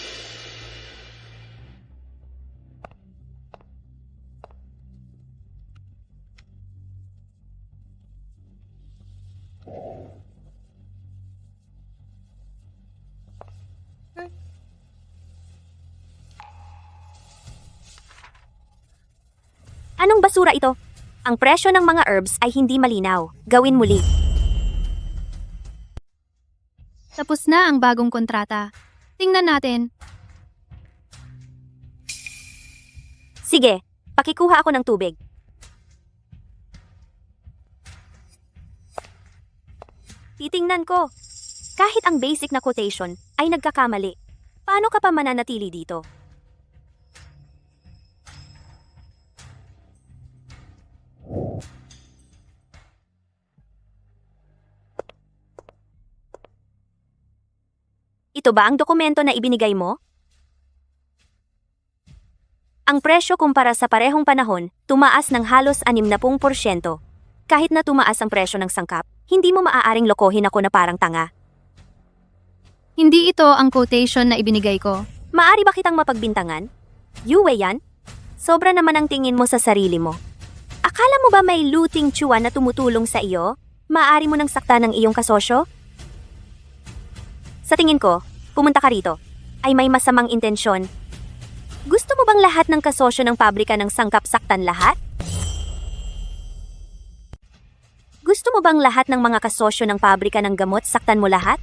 Anong basura ito? Ang presyo ng mga herbs ay hindi malinaw. Gawin muli. Tapos na ang bagong kontrata. Tingnan natin. Sige, pakikuha ako ng tubig. Titingnan ko. Kahit ang basic na quotation ay nagkakamali. Paano ka pa mananatili dito? Ito ba ang dokumento na ibinigay mo? Ang presyo kumpara sa parehong panahon, tumaas ng halos 60%. Kahit na tumaas ang presyo ng sangkap, hindi mo maaaring lokohin ako na parang tanga. Hindi ito ang quotation na ibinigay ko. Maari ba kitang mapagbintangan? Yue Yan? Sobra naman ang tingin mo sa sarili mo. Akala mo ba may Lu Ting Chuan na tumutulong sa iyo? Maaari mo nang saktan ng iyong kasosyo? Sa tingin ko, pumunta ka rito, ay may masamang intensyon. Gusto mo bang lahat ng kasosyo ng pabrika ng sangkap saktan lahat? Gusto mo bang lahat ng mga kasosyo ng pabrika ng gamot saktan mo lahat?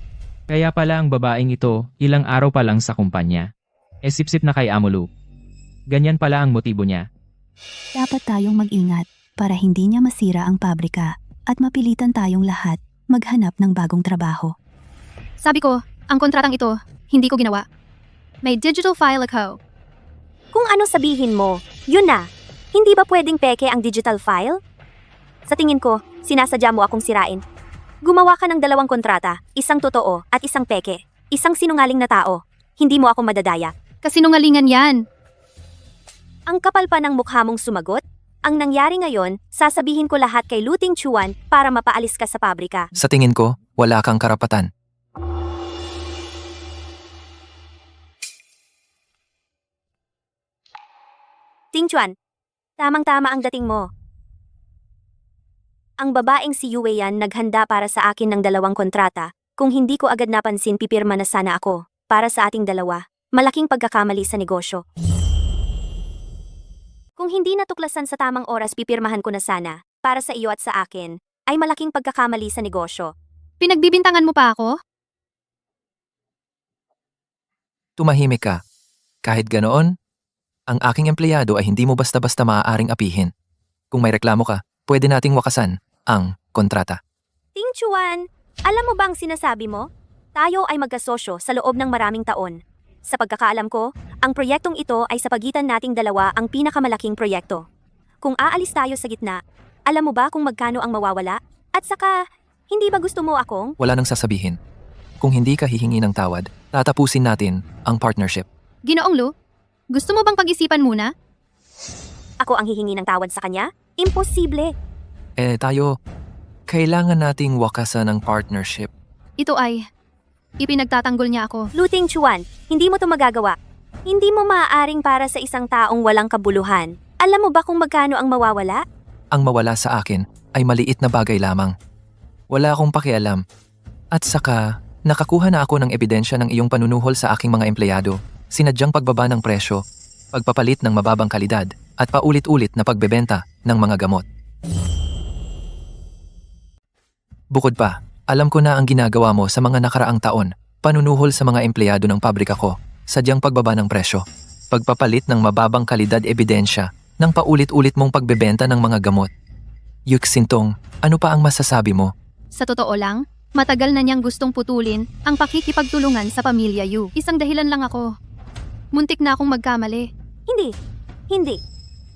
Kaya pala ang babaeng ito, ilang araw pa lang sa kumpanya. Sip-sip na kay Amolu. Ganyan pala ang motibo niya. Dapat tayong mag-ingat para hindi niya masira ang pabrika at mapilitan tayong lahat maghanap ng bagong trabaho. Sabi ko, ang kontratang ito, hindi ko ginawa. May digital file ako. Kung ano sabihin mo, yun na. Hindi ba pwedeng peke ang digital file? Sa tingin ko, sinasadya mo akong sirain. Gumawa ka ng 2 kontrata, isang totoo at isang peke. Isang sinungaling na tao. Hindi mo ako madadaya. Kasinungalingan yan. Ang kapal pa ng mukha mong sumagot? Ang nangyari ngayon, sasabihin ko lahat kay Lu Ting Chuan para mapaalis ka sa pabrika. Sa tingin ko, wala kang karapatan. Ting Chuan, tamang-tama ang dating mo. Ang babaeng si Yue Yan naghanda para sa akin ng 2 kontrata. Kung hindi ko agad napansin, pipirma na sana ako. Para sa ating dalawa, malaking pagkakamali sa negosyo. Kung hindi natuklasan sa tamang oras, pipirmahan ko na sana. Para sa iyo at sa akin, ay malaking pagkakamali sa negosyo. Pinagbibintangan mo pa ako? Tumahimik ka. Kahit ganoon, ang aking empleyado ay hindi mo basta-basta maaaring apihin. Kung may reklamo ka, pwede nating wakasan ang kontrata. Ting Chuan, alam mo bang sinasabi mo? Tayo ay magkasosyo sa loob ng maraming taon. Sa pagkakaalam ko, ang proyektong ito ay sa pagitan nating dalawa ang pinakamalaking proyekto. Kung aalis tayo sa gitna, alam mo ba kung magkano ang mawawala? At saka, hindi ba gusto mo akong? Wala nang sasabihin. Kung hindi ka hihingi ng tawad, tatapusin natin ang partnership. Ginoong Lu, gusto mo bang pag-isipan muna? Ako ang hihingi ng tawad sa kanya? Imposible. Tayo, kailangan nating wakasan ang partnership. Ito ay, ipinagtatanggol niya ako. Lu Ting Chuan, hindi mo to magagawa. Hindi mo maaaring para sa isang taong walang kabuluhan. Alam mo ba kung magkano ang mawawala? Ang mawala sa akin ay maliit na bagay lamang. Wala akong pakialam. At saka, nakakuha na ako ng ebidensya ng iyong panunuhol sa aking mga empleyado, sinadyang pagbaba ng presyo, pagpapalit ng mababang kalidad, at paulit-ulit na pagbebenta ng mga gamot. Bukod pa, alam ko na ang ginagawa mo sa mga nakaraang taon, panunuhol sa mga empleyado ng pabrika ko, sadyang pagbaba ng presyo, pagpapalit ng mababang kalidad ebidensya, ng paulit-ulit mong pagbebenta ng mga gamot. Yuksintong, ano pa ang masasabi mo? Sa totoo lang, matagal na niyang gustong putulin ang pakikipagtulungan sa pamilya Yu. Isang dahilan lang ako. Muntik na akong magkamali.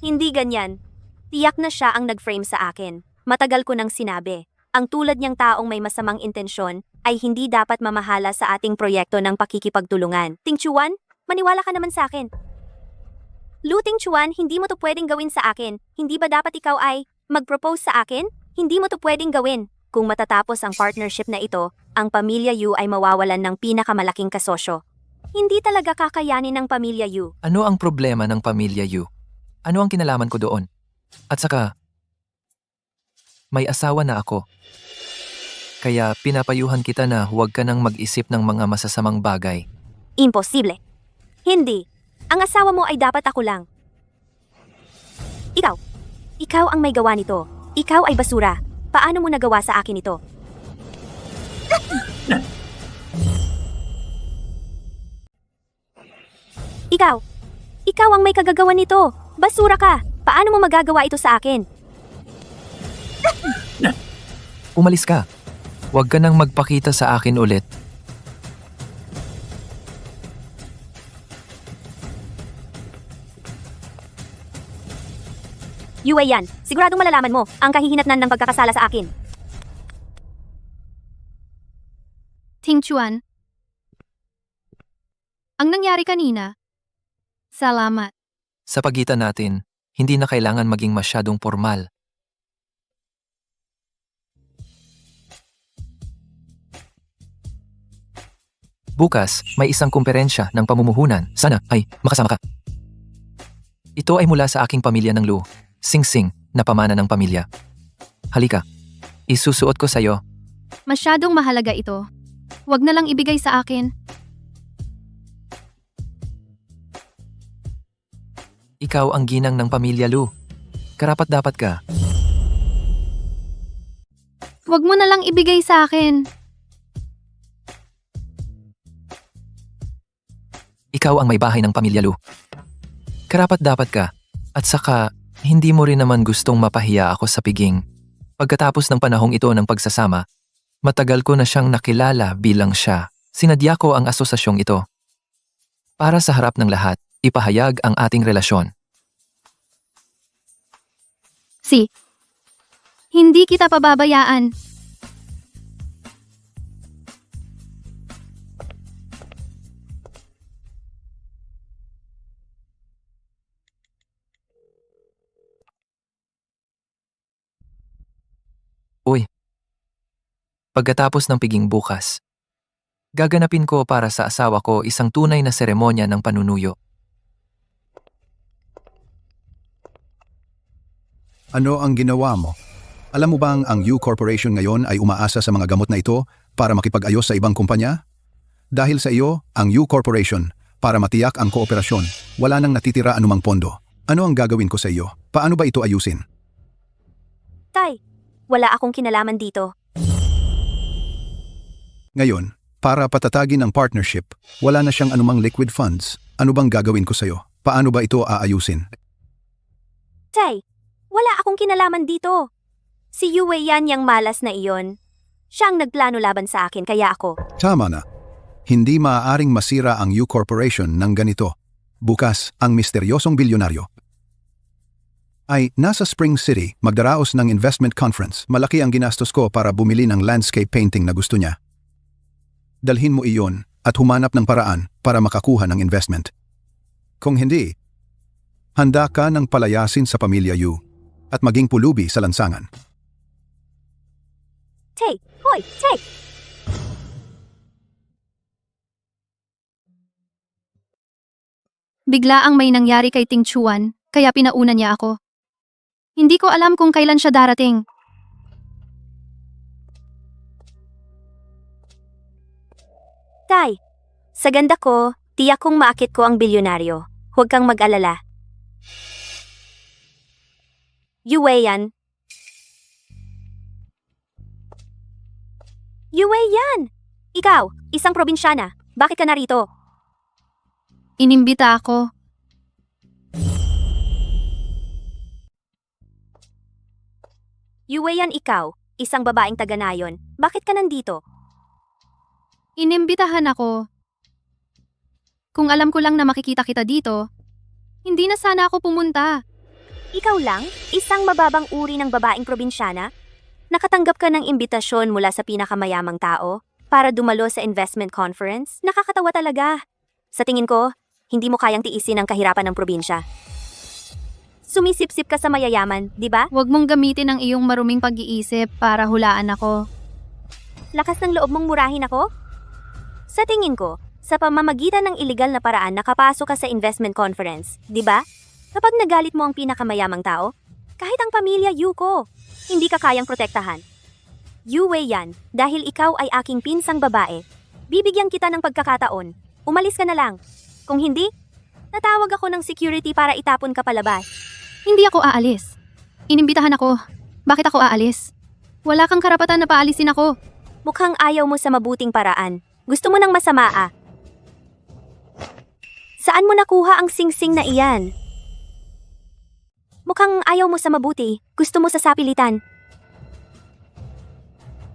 Hindi ganyan. Tiyak na siya ang nag-frame sa akin. Matagal ko nang sinabi. Ang tulad niyang taong may masamang intensyon ay hindi dapat mamahala sa ating proyekto ng pakikipagtulungan. Ting Chuan, maniwala ka naman sa akin. Lu Ting Chuan, hindi mo to pwedeng gawin sa akin. Hindi ba dapat ikaw ay mag-propose sa akin? Hindi mo to pwedeng gawin. Kung matatapos ang partnership na ito, ang pamilya Yu ay mawawalan ng pinakamalaking kasosyo. Hindi talaga kakayanin ng pamilya Yu. Ano ang problema ng pamilya Yu? Ano ang kinalaman ko doon? At saka, may asawa na ako. Kaya pinapayuhan kita na huwag ka nang mag-isip ng mga masasamang bagay. Imposible. Hindi. Ang asawa mo ay dapat ako lang. Ikaw ang may gawa nito. Ikaw ay basura. Paano mo nagawa sa akin ito? Ikaw ang may kagagawan nito. Basura ka. Paano mo magagawa ito sa akin? Umalis ka. Huwag ka nang magpakita sa akin ulit. Yue Yan, siguradong malalaman mo ang kahihinatnan ng pagkakasala sa akin. Ting Chuan. Ang nangyari kanina. Salamat. Sa pagitan natin, hindi na kailangan maging masyadong formal. Bukas, may isang kumperensya ng pamumuhunan. Sana ay makasama ka. Ito ay mula sa aking pamilya ng Lu. Sing-sing na pamana ng pamilya. Halika, isusuot ko sa'yo. Masyadong mahalaga ito. Huwag na lang ibigay sa akin. Ikaw ang ginang ng pamilya Lu. Karapat-dapat ka. Huwag mo na lang ibigay sa akin. Ikaw ang may bahay ng pamilya Lu. Karapat-dapat ka. At saka, hindi mo rin naman gustong mapahiya ako sa piging. Pagkatapos ng panahong ito ng pagsasama, matagal ko na siyang nakilala bilang siya. Sinadya ko ang asosasyong ito. Para sa harap ng lahat, ipahayag ang ating relasyon. Hindi kita pababayaan. Uy, pagkatapos ng piging bukas, gaganapin ko para sa asawa ko isang tunay na seremonya ng panunuyo. Ano ang ginawa mo? Alam mo bang ang U Corporation ngayon ay umaasa sa mga gamot na ito para makipag-ayos sa ibang kumpanya? Dahil sa iyo, ang U Corporation, para matiyak ang kooperasyon, wala nang natitira anumang pondo. Ano ang gagawin ko sa iyo? Paano ba ito ayusin? Tay, wala akong kinalaman dito. Ngayon, para patatagin ang partnership, wala na siyang anumang liquid funds. Ano bang gagawin ko sa iyo? Paano ba ito aayusin? Tay, wala akong kinalaman dito. Si Yue yan yang malas na iyon. Siya ang nagplano laban sa akin kaya ako. Tama na. Hindi maaaring masira ang U Corporation ng ganito. Bukas, ang misteryosong bilyonaryo ay nasa Spring City magdaraos ng investment conference. Malaki ang ginastos ko para bumili ng landscape painting na gusto niya. Dalhin mo iyon at humanap ng paraan para makakuha ng investment. Kung hindi, handa ka ng palayasin sa pamilya Yu at maging pulubi sa lansangan. Tay, hoy, tay! Bigla ang may nangyari kay Ting Chuan, kaya pinauna niya ako. Hindi ko alam kung kailan siya darating. Tay, sa ganda ko, tiyak kong maakit ko ang bilyonaryo. Huwag kang mag-alala. Yue yan. Yue yan! Ikaw, isang probinsyana. Bakit ka narito? Inimbita ako. Yue yan ikaw, isang babaeng taga-nayon. Bakit ka nandito? Inimbitahan ako. Kung alam ko lang na makikita kita dito, hindi na sana ako pumunta. Ikaw lang, isang mababang uri ng babaeng probinsyana? Nakatanggap ka ng imbitasyon mula sa pinakamayamang tao para dumalo sa investment conference? Nakakatawa talaga. Sa tingin ko, hindi mo kayang tiisin ang kahirapan ng probinsya. Sumisip-sip ka sa mayayaman, di ba? Huwag mong gamitin ang iyong maruming pag-iisip para hulaan ako. Lakas ng loob mong murahin ako? Sa tingin ko, sa pamamagitan ng iligal na paraan nakapasok ka sa investment conference, di ba? Kapag nagalit mo ang pinakamayamang tao, kahit ang pamilya Yuko, hindi ka kayang protektahan. Yue yan, dahil ikaw ay aking pinsang babae. Bibigyan kita ng pagkakataon. Umalis ka na lang. Kung hindi, natawag ako ng security para itapon ka palabas. Hindi ako aalis. Inimbitahan ako. Bakit ako aalis? Wala kang karapatan na paalisin ako. Mukhang ayaw mo sa mabuting paraan. Gusto mo ng masama ah. Saan mo nakuha ang singsing na iyan? Mukhang ayaw mo sa mabuti. Gusto mo sa sapilitan.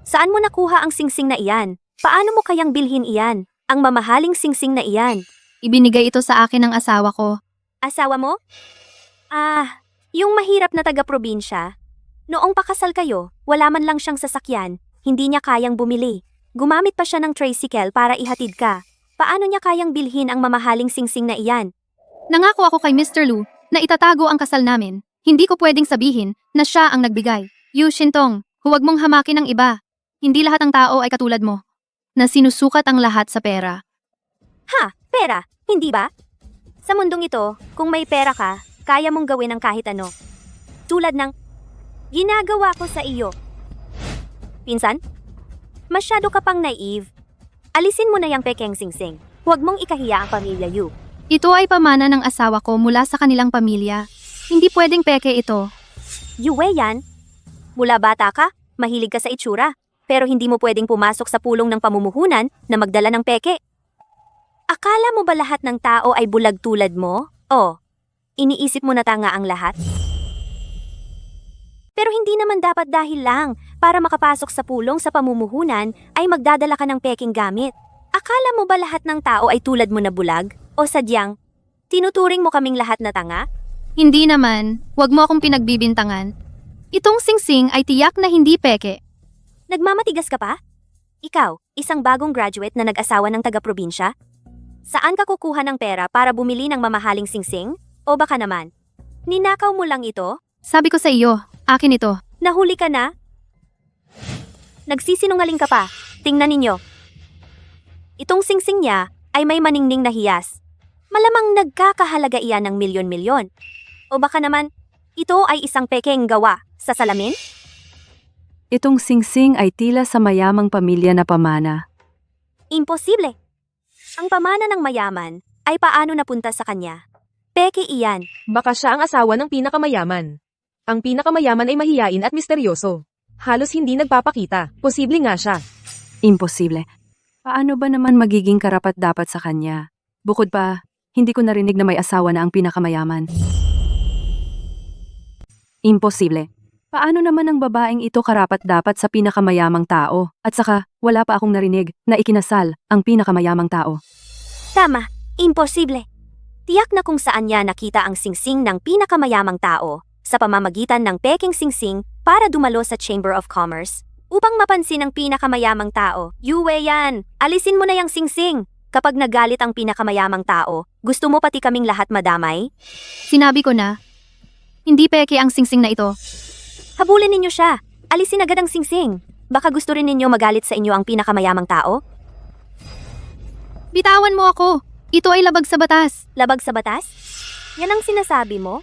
Saan mo nakuha ang singsing na iyan? Paano mo kayang bilhin iyan? Ang mamahaling singsing na iyan. Ibinigay ito sa akin ng asawa ko. Asawa mo? Yung mahirap na taga-probinsya. Noong pakasal kayo, wala man lang siyang sasakyan. Hindi niya kayang bumili. Gumamit pa siya ng tricycle para ihatid ka. Paano niya kayang bilhin ang mamahaling singsing na iyan? Nangako ako kay Mr. Lu na itatago ang kasal namin. Hindi ko pwedeng sabihin na siya ang nagbigay. Yu Shintong, huwag mong hamakin ang iba. Hindi lahat ng tao ay katulad mo, na sinusukat ang lahat sa pera. Ha? Pera? Hindi ba? Sa mundong ito, kung may pera ka, kaya mong gawin ang kahit ano. Tulad ng ginagawa ko sa iyo. Pinsan? Masyado ka pang naive. Alisin mo na yung pekeng singsing. Huwag mong ikahiya ang pamilya Yu. Ito ay pamana ng asawa ko mula sa kanilang pamilya. Hindi pwedeng peke ito. Yue yan. Mula bata ka, mahilig ka sa itsura. Pero hindi mo pwedeng pumasok sa pulong ng pamumuhunan na magdala ng peke. Akala mo ba lahat ng tao ay bulag tulad mo? O, iniisip mo na tanga ang lahat? Pero hindi naman dapat dahil lang para makapasok sa pulong sa pamumuhunan ay magdadala ka ng peking gamit. Akala mo ba lahat ng tao ay tulad mo na bulag? O sadyang, tinuturing mo kaming lahat na tanga? Hindi naman, wag mo akong pinagbibintangan. Itong singsing ay tiyak na hindi peke. Nagmamatigas ka pa? Ikaw, isang bagong graduate na nag-asawa ng taga-probinsya? Saan ka kukuha ng pera para bumili ng mamahaling singsing? O baka naman, ninakaw mo lang ito? Sabi ko sa iyo, akin ito. Nahuli ka na? Nagsisinungaling ka pa. Tingnan ninyo. Itong singsing niya ay may maningning na hiyas. Malamang nagkakahalaga iyan ng milyon-milyon. O baka naman, Ito ay isang pekeng gawa sa salamin? Itong singsing ay tila sa mayamang pamilya na pamana. Imposible. Ang pamana ng mayaman ay paano napunta sa kanya? Peke iyan. Baka siya ang asawa ng pinakamayaman. Ang pinakamayaman ay mahiyain at misteryoso. Halos hindi nagpapakita. Posible nga siya. Imposible. Paano ba naman magiging karapat-dapat sa kanya? Bukod pa, hindi ko narinig na may asawa na ang pinakamayaman. Imposible. Paano naman ang babaeng ito karapat-dapat sa pinakamayamang tao? At saka, wala pa akong narinig na ikinasal ang pinakamayamang tao. Tama, imposible. Tiyak na kung saan niya nakita ang singsing ng pinakamayamang tao sa pamamagitan ng peking singsing para dumalo sa Chamber of Commerce upang mapansin ang pinakamayamang tao. Yue yan! Alisin mo na yung singsing! Kapag nagalit ang pinakamayamang tao, gusto mo pati kaming lahat madamay? Sinabi ko na, hindi peke ang singsing na ito. Habulin ninyo siya! Alisin agad ang singsing! Baka gusto rin ninyo magalit sa inyo ang pinakamayamang tao? Bitawan mo ako! Ito ay labag sa batas. Labag sa batas? Yan ang sinasabi mo?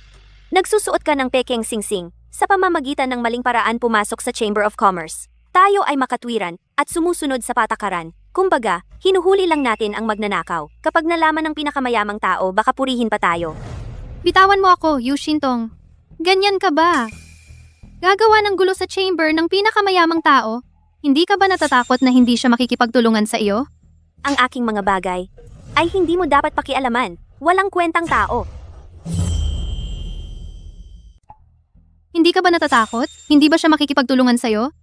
Nagsusuot ka ng pekeng singsing sa pamamagitan ng maling paraan pumasok sa Chamber of Commerce. Tayo ay makatwiran at sumusunod sa patakaran. Kumbaga, hinuhuli lang natin ang magnanakaw. Kapag nalaman ng pinakamayamang tao, baka purihin pa tayo. Bitawan mo ako, Yu Shintong. Ganyan ka ba? Gagawa ng gulo sa chamber ng pinakamayamang tao? Hindi ka ba natatakot na hindi siya makikipagtulungan sa iyo? Ang aking mga bagay ay hindi mo dapat pakialaman. Walang kwentang tao. Hindi ka ba natatakot? Hindi ba siya makikipagtulungan sa iyo?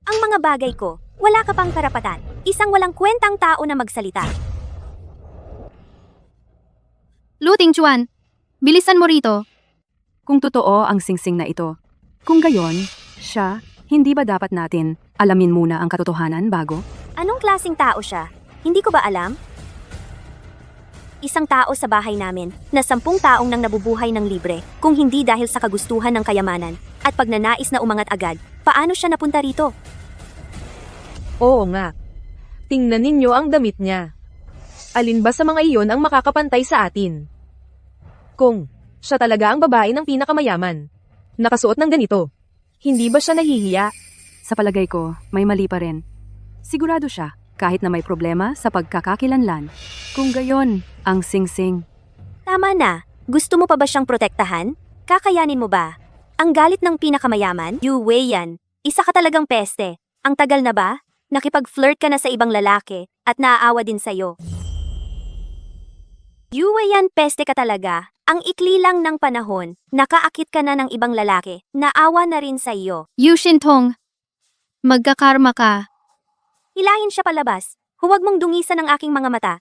Ang mga bagay ko, wala ka pang karapatan. Isang walang kwentang tao na magsalita. Lu Tingchuan, bilisan mo rito. Kung totoo ang singsing na ito, kung gayon, siya, hindi ba dapat natin alamin muna ang katotohanan bago? Anong klaseng tao siya? Hindi ko ba alam? Isang tao sa bahay namin na 10 taong nang nabubuhay ng libre kung hindi dahil sa kagustuhan ng kayamanan at pagnanais na umangat agad. Paano siya napunta rito? Oo nga. Tingnan ninyo ang damit niya. Alin ba sa mga iyon ang makakapantay sa atin? Kung siya talaga ang babae ng pinakamayaman, nakasuot ng ganito, hindi ba siya nahihiya? Sa palagay ko, may mali pa rin. Sigurado siya, kahit na may problema sa pagkakakilanlan. Kung gayon, ang singsing. Tama na. Gusto mo pa ba siyang protektahan? Kakayanin mo ba? Ang galit ng pinakamayaman? Yu Wei yan. Isa ka talagang peste. Ang tagal na ba? Nakipag-flirt ka na sa ibang lalaki at naaawa din sa'yo. Yu Wei yan, peste ka talaga. Ang ikli lang ng panahon, nakaakit ka na ng ibang lalaki, naawa na rin sa iyo. Yu Shintong, magkakarma ka. Hilahin siya palabas, huwag mong dungisan ang aking mga mata.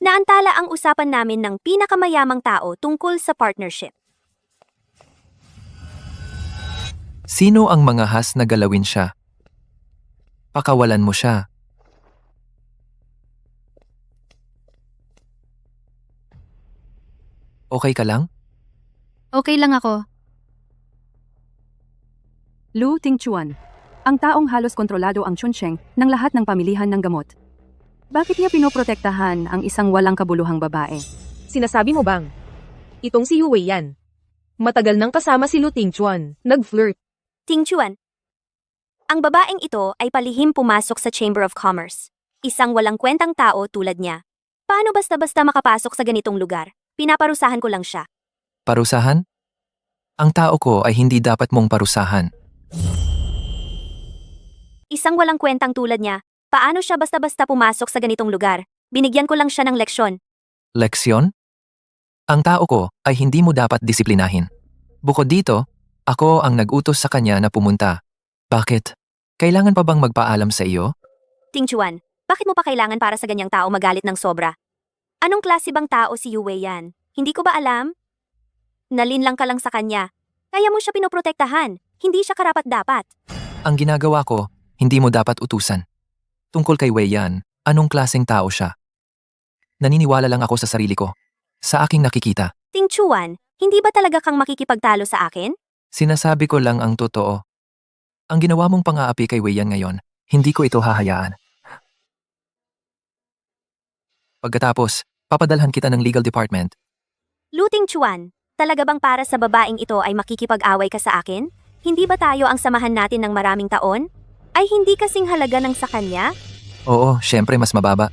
Naantala ang usapan namin ng pinakamayamang tao tungkol sa partnership. Sino ang mga has na galawin siya? Pakawalan mo siya. Okay ka lang? Okay lang ako. Lu Tingchuan, ang taong halos kontrolado ang Chunsheng ng lahat ng pamilihan ng gamot. Bakit niya pinoprotektahan ang isang walang kabuluhang babae? Sinasabi mo bang? Itong si Yue yan. Matagal nang kasama si Lu Tingchuan. Nag-flirt. Tingchuan. Ang babaeng ito ay palihim pumasok sa Chamber of Commerce. Isang walang kwentang tao tulad niya. Paano basta-basta makapasok sa ganitong lugar? Pinaparusahan ko lang siya. Parusahan? Ang tao ko ay hindi dapat mong parusahan. Isang walang kwentang tulad niya, paano siya basta-basta pumasok sa ganitong lugar? Binigyan ko lang siya ng leksyon. Leksyon? Ang tao ko ay hindi mo dapat disiplinahin. Bukod dito, ako ang nag-utos sa kanya na pumunta. Bakit? Kailangan pa bang magpaalam sa iyo? Tingchuan, bakit mo pa kailangan para sa ganyang tao magalit ng sobra? Anong klase bang tao si Yue yan? Hindi ko ba alam? Nalinlang ka lang sa kanya. Kaya mo siya pinoprotektahan. Hindi siya karapat-dapat. Ang ginagawa ko, hindi mo dapat utusan. Tungkol kay Wei Yan, anong klaseng tao siya? Naniniwala lang ako sa sarili ko. Sa aking nakikita. Tingchuan, hindi ba talaga kang makikipagtalo sa akin? Sinasabi ko lang ang totoo. Ang ginawa mong pang-aapi kay Wei Yan ngayon, hindi ko ito hahayaan. Pagkatapos, papadalhan kita ng legal department. Lu Tingchuan, Talaga bang para sa babaeng ito ay makikipag-away ka sa akin? Hindi ba tayo ang samahan natin ng maraming taon? Ay hindi kasing halaga ng sa kanya? Oo, syempre mas mababa.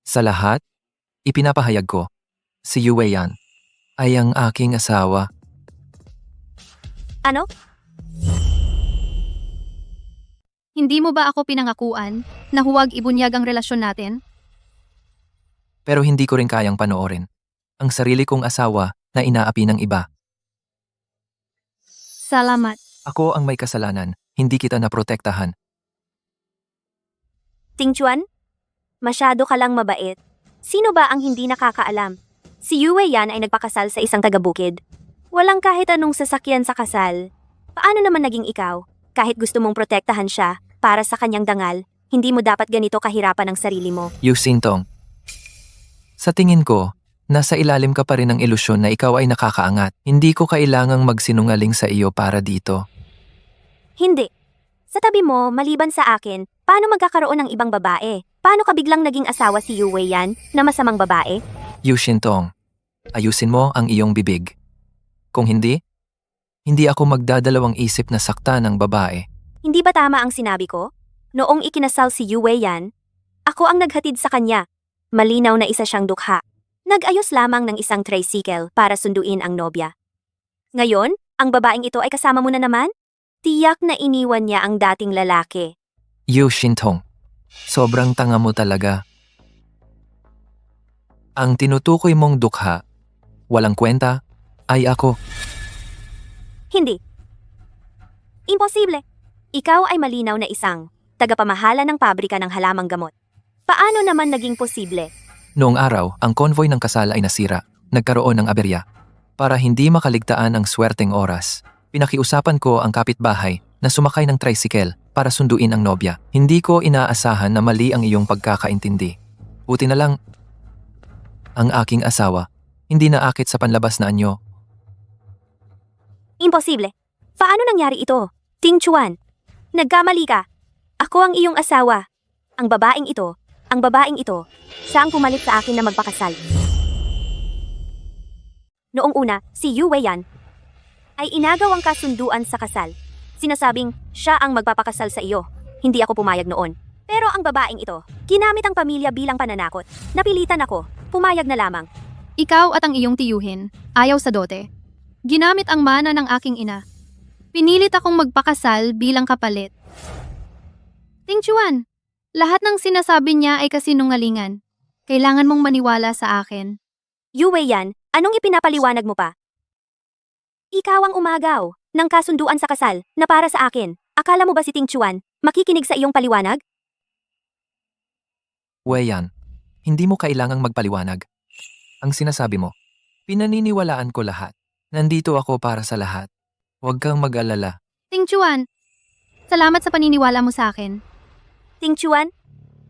Sa lahat, ipinapahayag ko, si Yue Yan ay ang aking asawa. Ano? Hindi mo ba ako pinangakuan na huwag ibunyag ang relasyon natin? Pero hindi ko rin kayang panoorin ang sarili kong asawa na inaapi ng iba. Salamat. Ako ang may kasalanan, hindi kita naprotektahan. Ting Chuan? Masyado ka lang mabait. Sino ba ang hindi nakakaalam? Si Yue Yan ay nagpakasal sa isang taga-bukid. Walang kahit anong sasakyan sa kasal. Paano naman naging ikaw? Kahit gusto mong protektahan siya para sa kanyang dangal, hindi mo dapat ganito kahirapan ang sarili mo. Yu Xintong. Sa tingin ko, nasa ilalim ka pa rin ng ilusyon na ikaw ay nakakaangat. Hindi ko kailangang magsinungaling sa iyo para dito. Hindi. Sa tabi mo, maliban sa akin, paano magkakaroon ng ibang babae? Paano ka biglang naging asawa si Yue Yan na masamang babae? Yu Xintong, ayusin mo ang iyong bibig. Kung hindi ako magdadalawang isip na sakta ng babae. Hindi ba tama ang sinabi ko? Noong ikinasal si Yue Yan, ako ang naghatid sa kanya. Malinaw na isa siyang dukha. Nag-ayos lamang ng isang tricycle para sunduin ang nobya. Ngayon, ang babaeng ito ay kasama mo na naman? Tiyak na iniwan niya ang dating lalaki. Yu Xintong, sobrang tanga mo talaga. Ang tinutukoy mong dukha, walang kwenta, ay ako. Hindi. Imposible. Ikaw ay malinaw na isang tagapamahala ng pabrika ng halamang gamot. Paano naman naging posible? Noong araw, ang convoy ng kasal ay nasira. Nagkaroon ng aberya. Para hindi makaligtaan ang swerteng oras, pinakiusapan ko ang kapitbahay na sumakay ng tricycle para sunduin ang nobya. Hindi ko inaasahan na mali ang iyong pagkakaintindi. Buti na lang, ang aking asawa, hindi naakit sa panlabas na anyo. Imposible. Paano nangyari ito? Ting Chuan, nagkamali ka. Ako ang iyong asawa. Ang babaeng ito, siya ang pumalit sa akin na magpakasal. Noong una, si Yue Yan ay inagaw ang kasunduan sa kasal. Sinasabing siya ang magpapakasal sa iyo. Hindi ako pumayag noon. Pero ang babaeng ito, ginamit ang pamilya bilang pananakot. Napilitan ako, pumayag na lamang. Ikaw at ang iyong tiyuhin, ayaw sa dote. Ginamit ang mana ng aking ina. Pinilit akong magpakasal bilang kapalit. Ting Chuan, lahat ng sinasabi niya ay kasinungalingan. Kailangan mong maniwala sa akin. Yue Yan, anong ipinapaliwanag mo pa? Ikaw ang umagaw ng kasunduan sa kasal na para sa akin. Akala mo ba si Ting Chuan makikinig sa iyong paliwanag? Wei Yan, hindi mo kailangang magpaliwanag. Ang sinasabi mo, pinaniniwalaan ko lahat. Nandito ako para sa lahat. Huwag kang mag-alala. Ting Chuan, salamat sa paniniwala mo sa akin. Ting Chuan,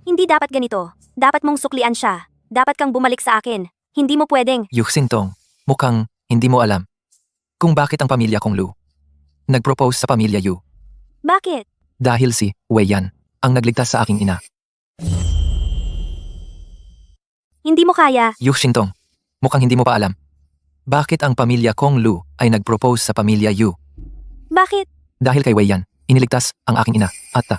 hindi dapat ganito. Dapat mong suklian siya. Dapat kang bumalik sa akin. Hindi mo pwedeng. Yu Xintong, mukhang hindi mo alam kung bakit ang pamilya kong Lu nag-propose sa pamilya Yu. Bakit? Dahil si Wei Yan ang nagligtas sa aking ina. Hindi mo kaya. Yu Xintong, mukhang hindi mo pa alam. Bakit ang pamilya kong Lu ay nag-propose sa pamilya Yu? Bakit? Dahil kay Wei Yan, iniligtas ang aking ina at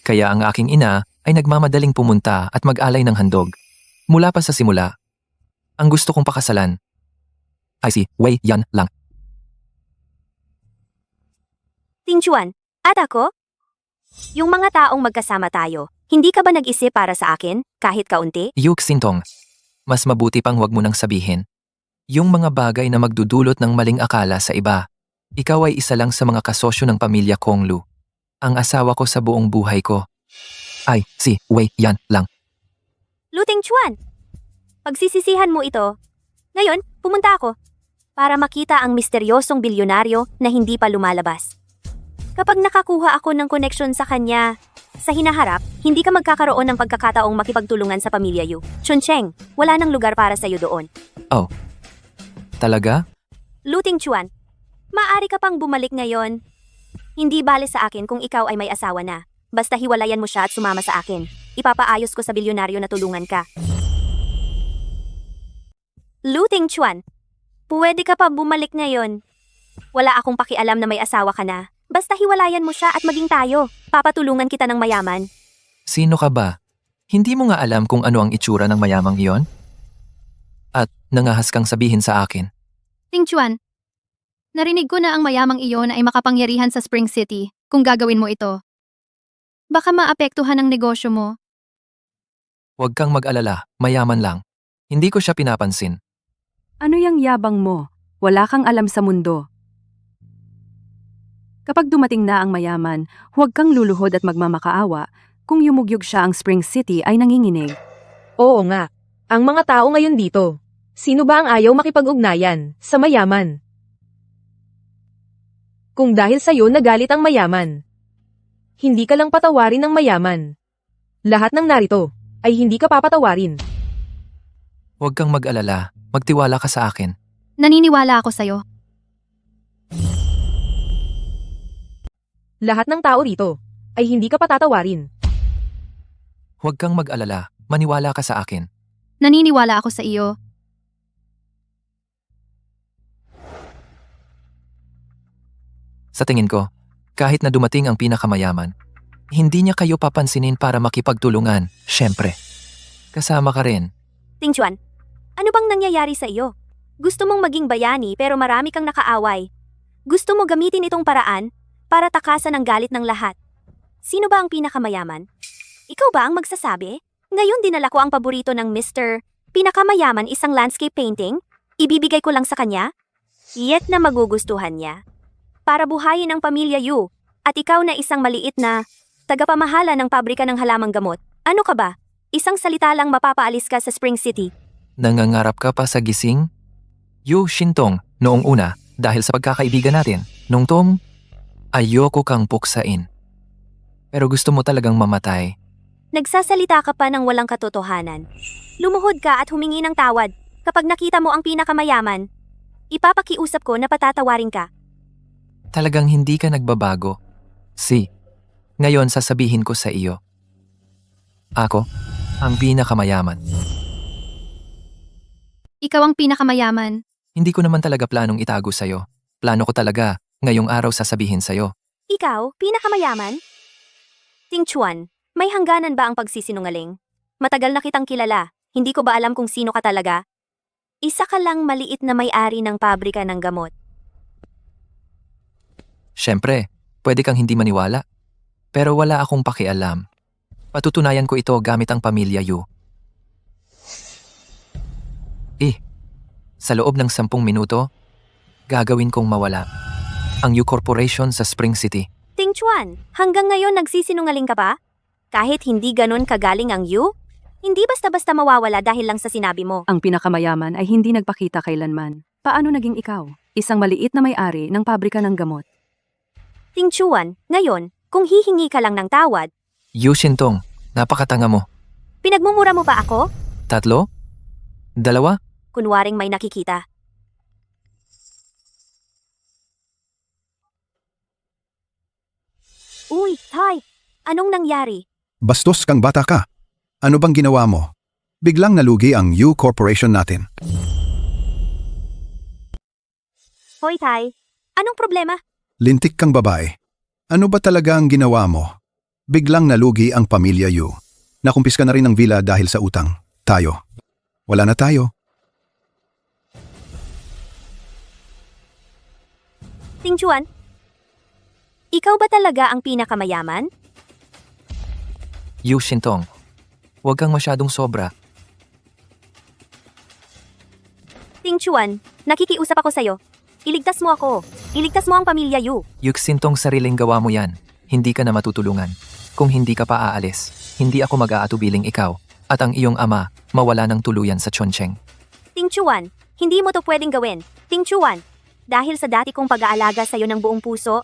kaya ang aking ina ay nagmamadaling pumunta at mag-alay ng handog. Mula pa sa simula, ang gusto kong pakasalan ay si Wei Yan lang. Ting Chuan, at ako? Yung mga taong magkasama tayo, hindi ka ba nag-isip para sa akin, kahit kaunti? Yu Xintong, mas mabuti pang wag mo nang sabihin. Yung mga bagay na magdudulot ng maling akala sa iba. Ikaw ay isa lang sa mga kasosyo ng pamilya kong Lu. Ang asawa ko sa buong buhay ko ay si Wei Yan lang. Lu Ting Chuan, pagsisisihan mo ito. Ngayon, pumunta ako para makita ang misteryosong bilyonaryo na hindi pa lumalabas. Kapag nakakuha ako ng koneksyon sa kanya, sa hinaharap, hindi ka magkakaroon ng pagkakataong makipagtulungan sa pamilya Yu. Chuncheng, wala nang lugar para sa'yo doon. Oh, talaga? Lu Ting Chuan, maaari ka pang bumalik ngayon. Hindi bale sa akin kung ikaw ay may asawa na. Basta hiwalayan mo siya at sumama sa akin. Ipapaayos ko sa bilyonaryo na tulungan ka. Lu Tingchuan, pwede ka pa bumalik ngayon. Wala akong pakialam na may asawa ka na. Basta hiwalayan mo siya at maging tayo. Papatulungan kita ng mayaman. Sino ka ba? Hindi mo nga alam kung ano ang itsura ng mayamang iyon? At nangahas kang sabihin sa akin. Ting Chuan, narinig ko na ang mayamang iyon ay makapangyarihan sa Spring City kung gagawin mo ito. Baka maapektuhan ang negosyo mo. Huwag kang mag-alala, mayaman lang. Hindi ko siya pinapansin. Ano yang yabang mo? Wala kang alam sa mundo. Kapag dumating na ang mayaman, huwag kang luluhod at magmamakaawa. Kung yumugyog siya ang Spring City ay nanginginig. Oo nga. Ang mga tao ngayon dito. Sino ba ang ayaw makipag-ugnayan sa mayaman? Kung dahil sa'yo nagalit ang mayaman, hindi ka lang patawarin ng mayaman. Lahat ng narito ay hindi ka papatawarin. Huwag kang mag-alala, magtiwala ka sa akin. Naniniwala ako sa'yo. Lahat ng tao rito ay hindi ka patatawarin. Huwag kang mag-alala, maniwala ka sa akin. Naniniwala ako sa iyo. Sa tingin ko, kahit na dumating ang pinakamayaman, hindi niya kayo papansinin para makipagtulungan, syempre. Kasama ka rin. Tingchuan, ano bang nangyayari sa iyo? Gusto mong maging bayani pero marami kang nakaaway. Gusto mo gamitin itong paraan para takasan ang galit ng lahat. Sino ba ang pinakamayaman? Ikaw ba ang magsasabi? Ngayon dinala ko ang paborito ng Mr. Pinakamayaman, isang landscape painting. Ibibigay ko lang sa kanya. Yet na magugustuhan niya. Para buhayin ang pamilya Yu. At ikaw na isang maliit na tagapamahala ng pabrika ng halamang gamot. Ano ka ba? Isang salita lang mapapaalis ka sa Spring City. Nangangarap ka pa sa gising? Yu Shintong, noong una, dahil sa pagkakaibigan natin, nung Tom, ayoko kang puksain. Pero gusto mo talagang mamatay. Nagsasalita ka pa ng walang katotohanan. Lumuhod ka at humingi ng tawad. Kapag nakita mo ang pinakamayaman, ipapakiusap ko na patatawarin ka. Talagang hindi ka nagbabago. Ngayon sasabihin ko sa iyo. Ako, ang pinakamayaman. Ikaw ang pinakamayaman. Hindi ko naman talaga planong itago sa'yo. Plano ko talaga, ngayong araw sasabihin sa'yo. Ikaw, pinakamayaman? Tingchuan, may hangganan ba ang pagsisinungaling? Matagal na kitang kilala, hindi ko ba alam kung sino ka talaga? Isa ka lang maliit na may-ari ng pabrika ng gamot. Syempre, pwede kang hindi maniwala. Pero wala akong pakialam. Patutunayan ko ito gamit ang pamilya Yu. Sa loob ng 10 minuto, gagawin kong mawala ang Yu Corporation sa Spring City. Tingchuan, hanggang ngayon nagsisinungaling ka pa? Kahit hindi ganon kagaling ang Yu? Hindi basta-basta mawawala dahil lang sa sinabi mo. Ang pinakamayaman ay hindi nagpakita kailanman. Paano naging ikaw? Isang maliit na may-ari ng pabrika ng gamot. Tingchuan, ngayon, kung hihingi ka lang ng tawad, Yu Shintong, napakatanga mo. pinagmumura mo ba ako? 3? 2? Kunwaring may nakikita. Uy, Tay! Anong nangyari? Bastos kang bata ka. Ano bang ginawa mo? Biglang nalugi ang U Corporation natin. Hoy, Tay! Anong problema? Lintik kang babae. Ano ba talaga ang ginawa mo? Biglang nalugi ang pamilya Yu. Nakumpiska na rin ang villa dahil sa utang. Tayo. Wala na tayo. Tingchuan, ikaw ba talaga ang pinakamayaman? Yu Shintong, huwag kang masyadong sobra. Tingchuan, nakikiusap ako sa'yo. Iligtas mo ako. Iligtas mo ang pamilya Yu. Yu Shintong, sariling gawa mo yan. Hindi ka na matutulungan. Kung hindi ka pa aalis, hindi ako mag-aatubiling ikaw at ang iyong ama mawala ng tuluyan sa Chongqing. Tingchuan, hindi mo to pwedeng gawin. Tingchuan, dahil sa dati kong pag-aalaga sa'yo ng buong puso,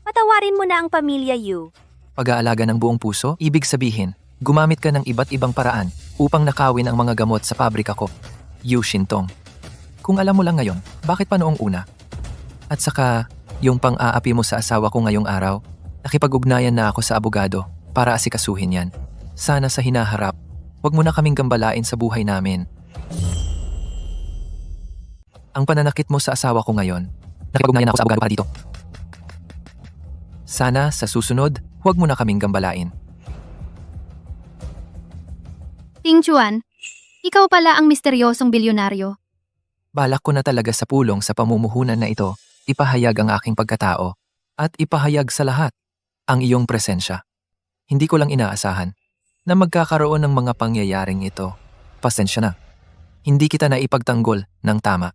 patawarin mo na ang pamilya Yu. Pag-aalaga ng buong puso, ibig sabihin, gumamit ka ng iba't ibang paraan upang nakawin ang mga gamot sa pabrika ko. Yu Shintong. Kung alam mo lang ngayon, bakit pa noong una? At saka, yung pang-aapi mo sa asawa ko ngayong araw, nakipag-ugnayan na ako sa abogado para asikasuhin yan. Sana sa hinaharap, wag mo na kaming gambalain sa buhay namin. ang pananakit mo sa asawa ko ngayon. Nakipag-ugnayan ako sa abogado para dito. Sana sa susunod, huwag mo na kaming gambalain. Ting Chuan, ikaw pala ang misteryosong bilyonaryo. Balak ko na talaga sa pulong sa pamumuhunan na ito, ipahayag ang aking pagkatao, at ipahayag sa lahat ang iyong presensya. Hindi ko lang inaasahan na magkakaroon ng mga pangyayaring ito. Pasensya na. Hindi kita na ipagtanggol ng tama.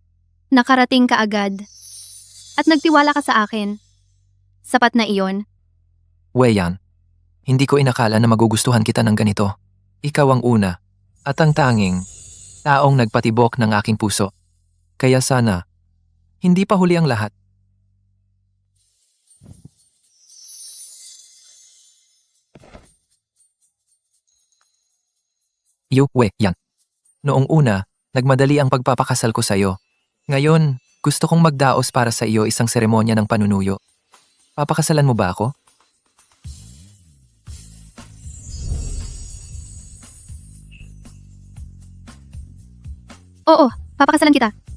Nakarating ka agad. At nagtiwala ka sa akin. Sapat na iyon. Weiyan, hindi ko inakala na magugustuhan kita ng ganito. Ikaw ang una at ang tanging taong nagpatibok ng aking puso. Kaya sana, hindi pa huli ang lahat. Weiyan. Noong una, nagmadali ang pagpapakasal ko sa iyo. Ngayon, gusto kong magdaos para sa iyo isang seremonya ng panunuyo. Papakasalan mo ba ako? Oo, papakasalan kita.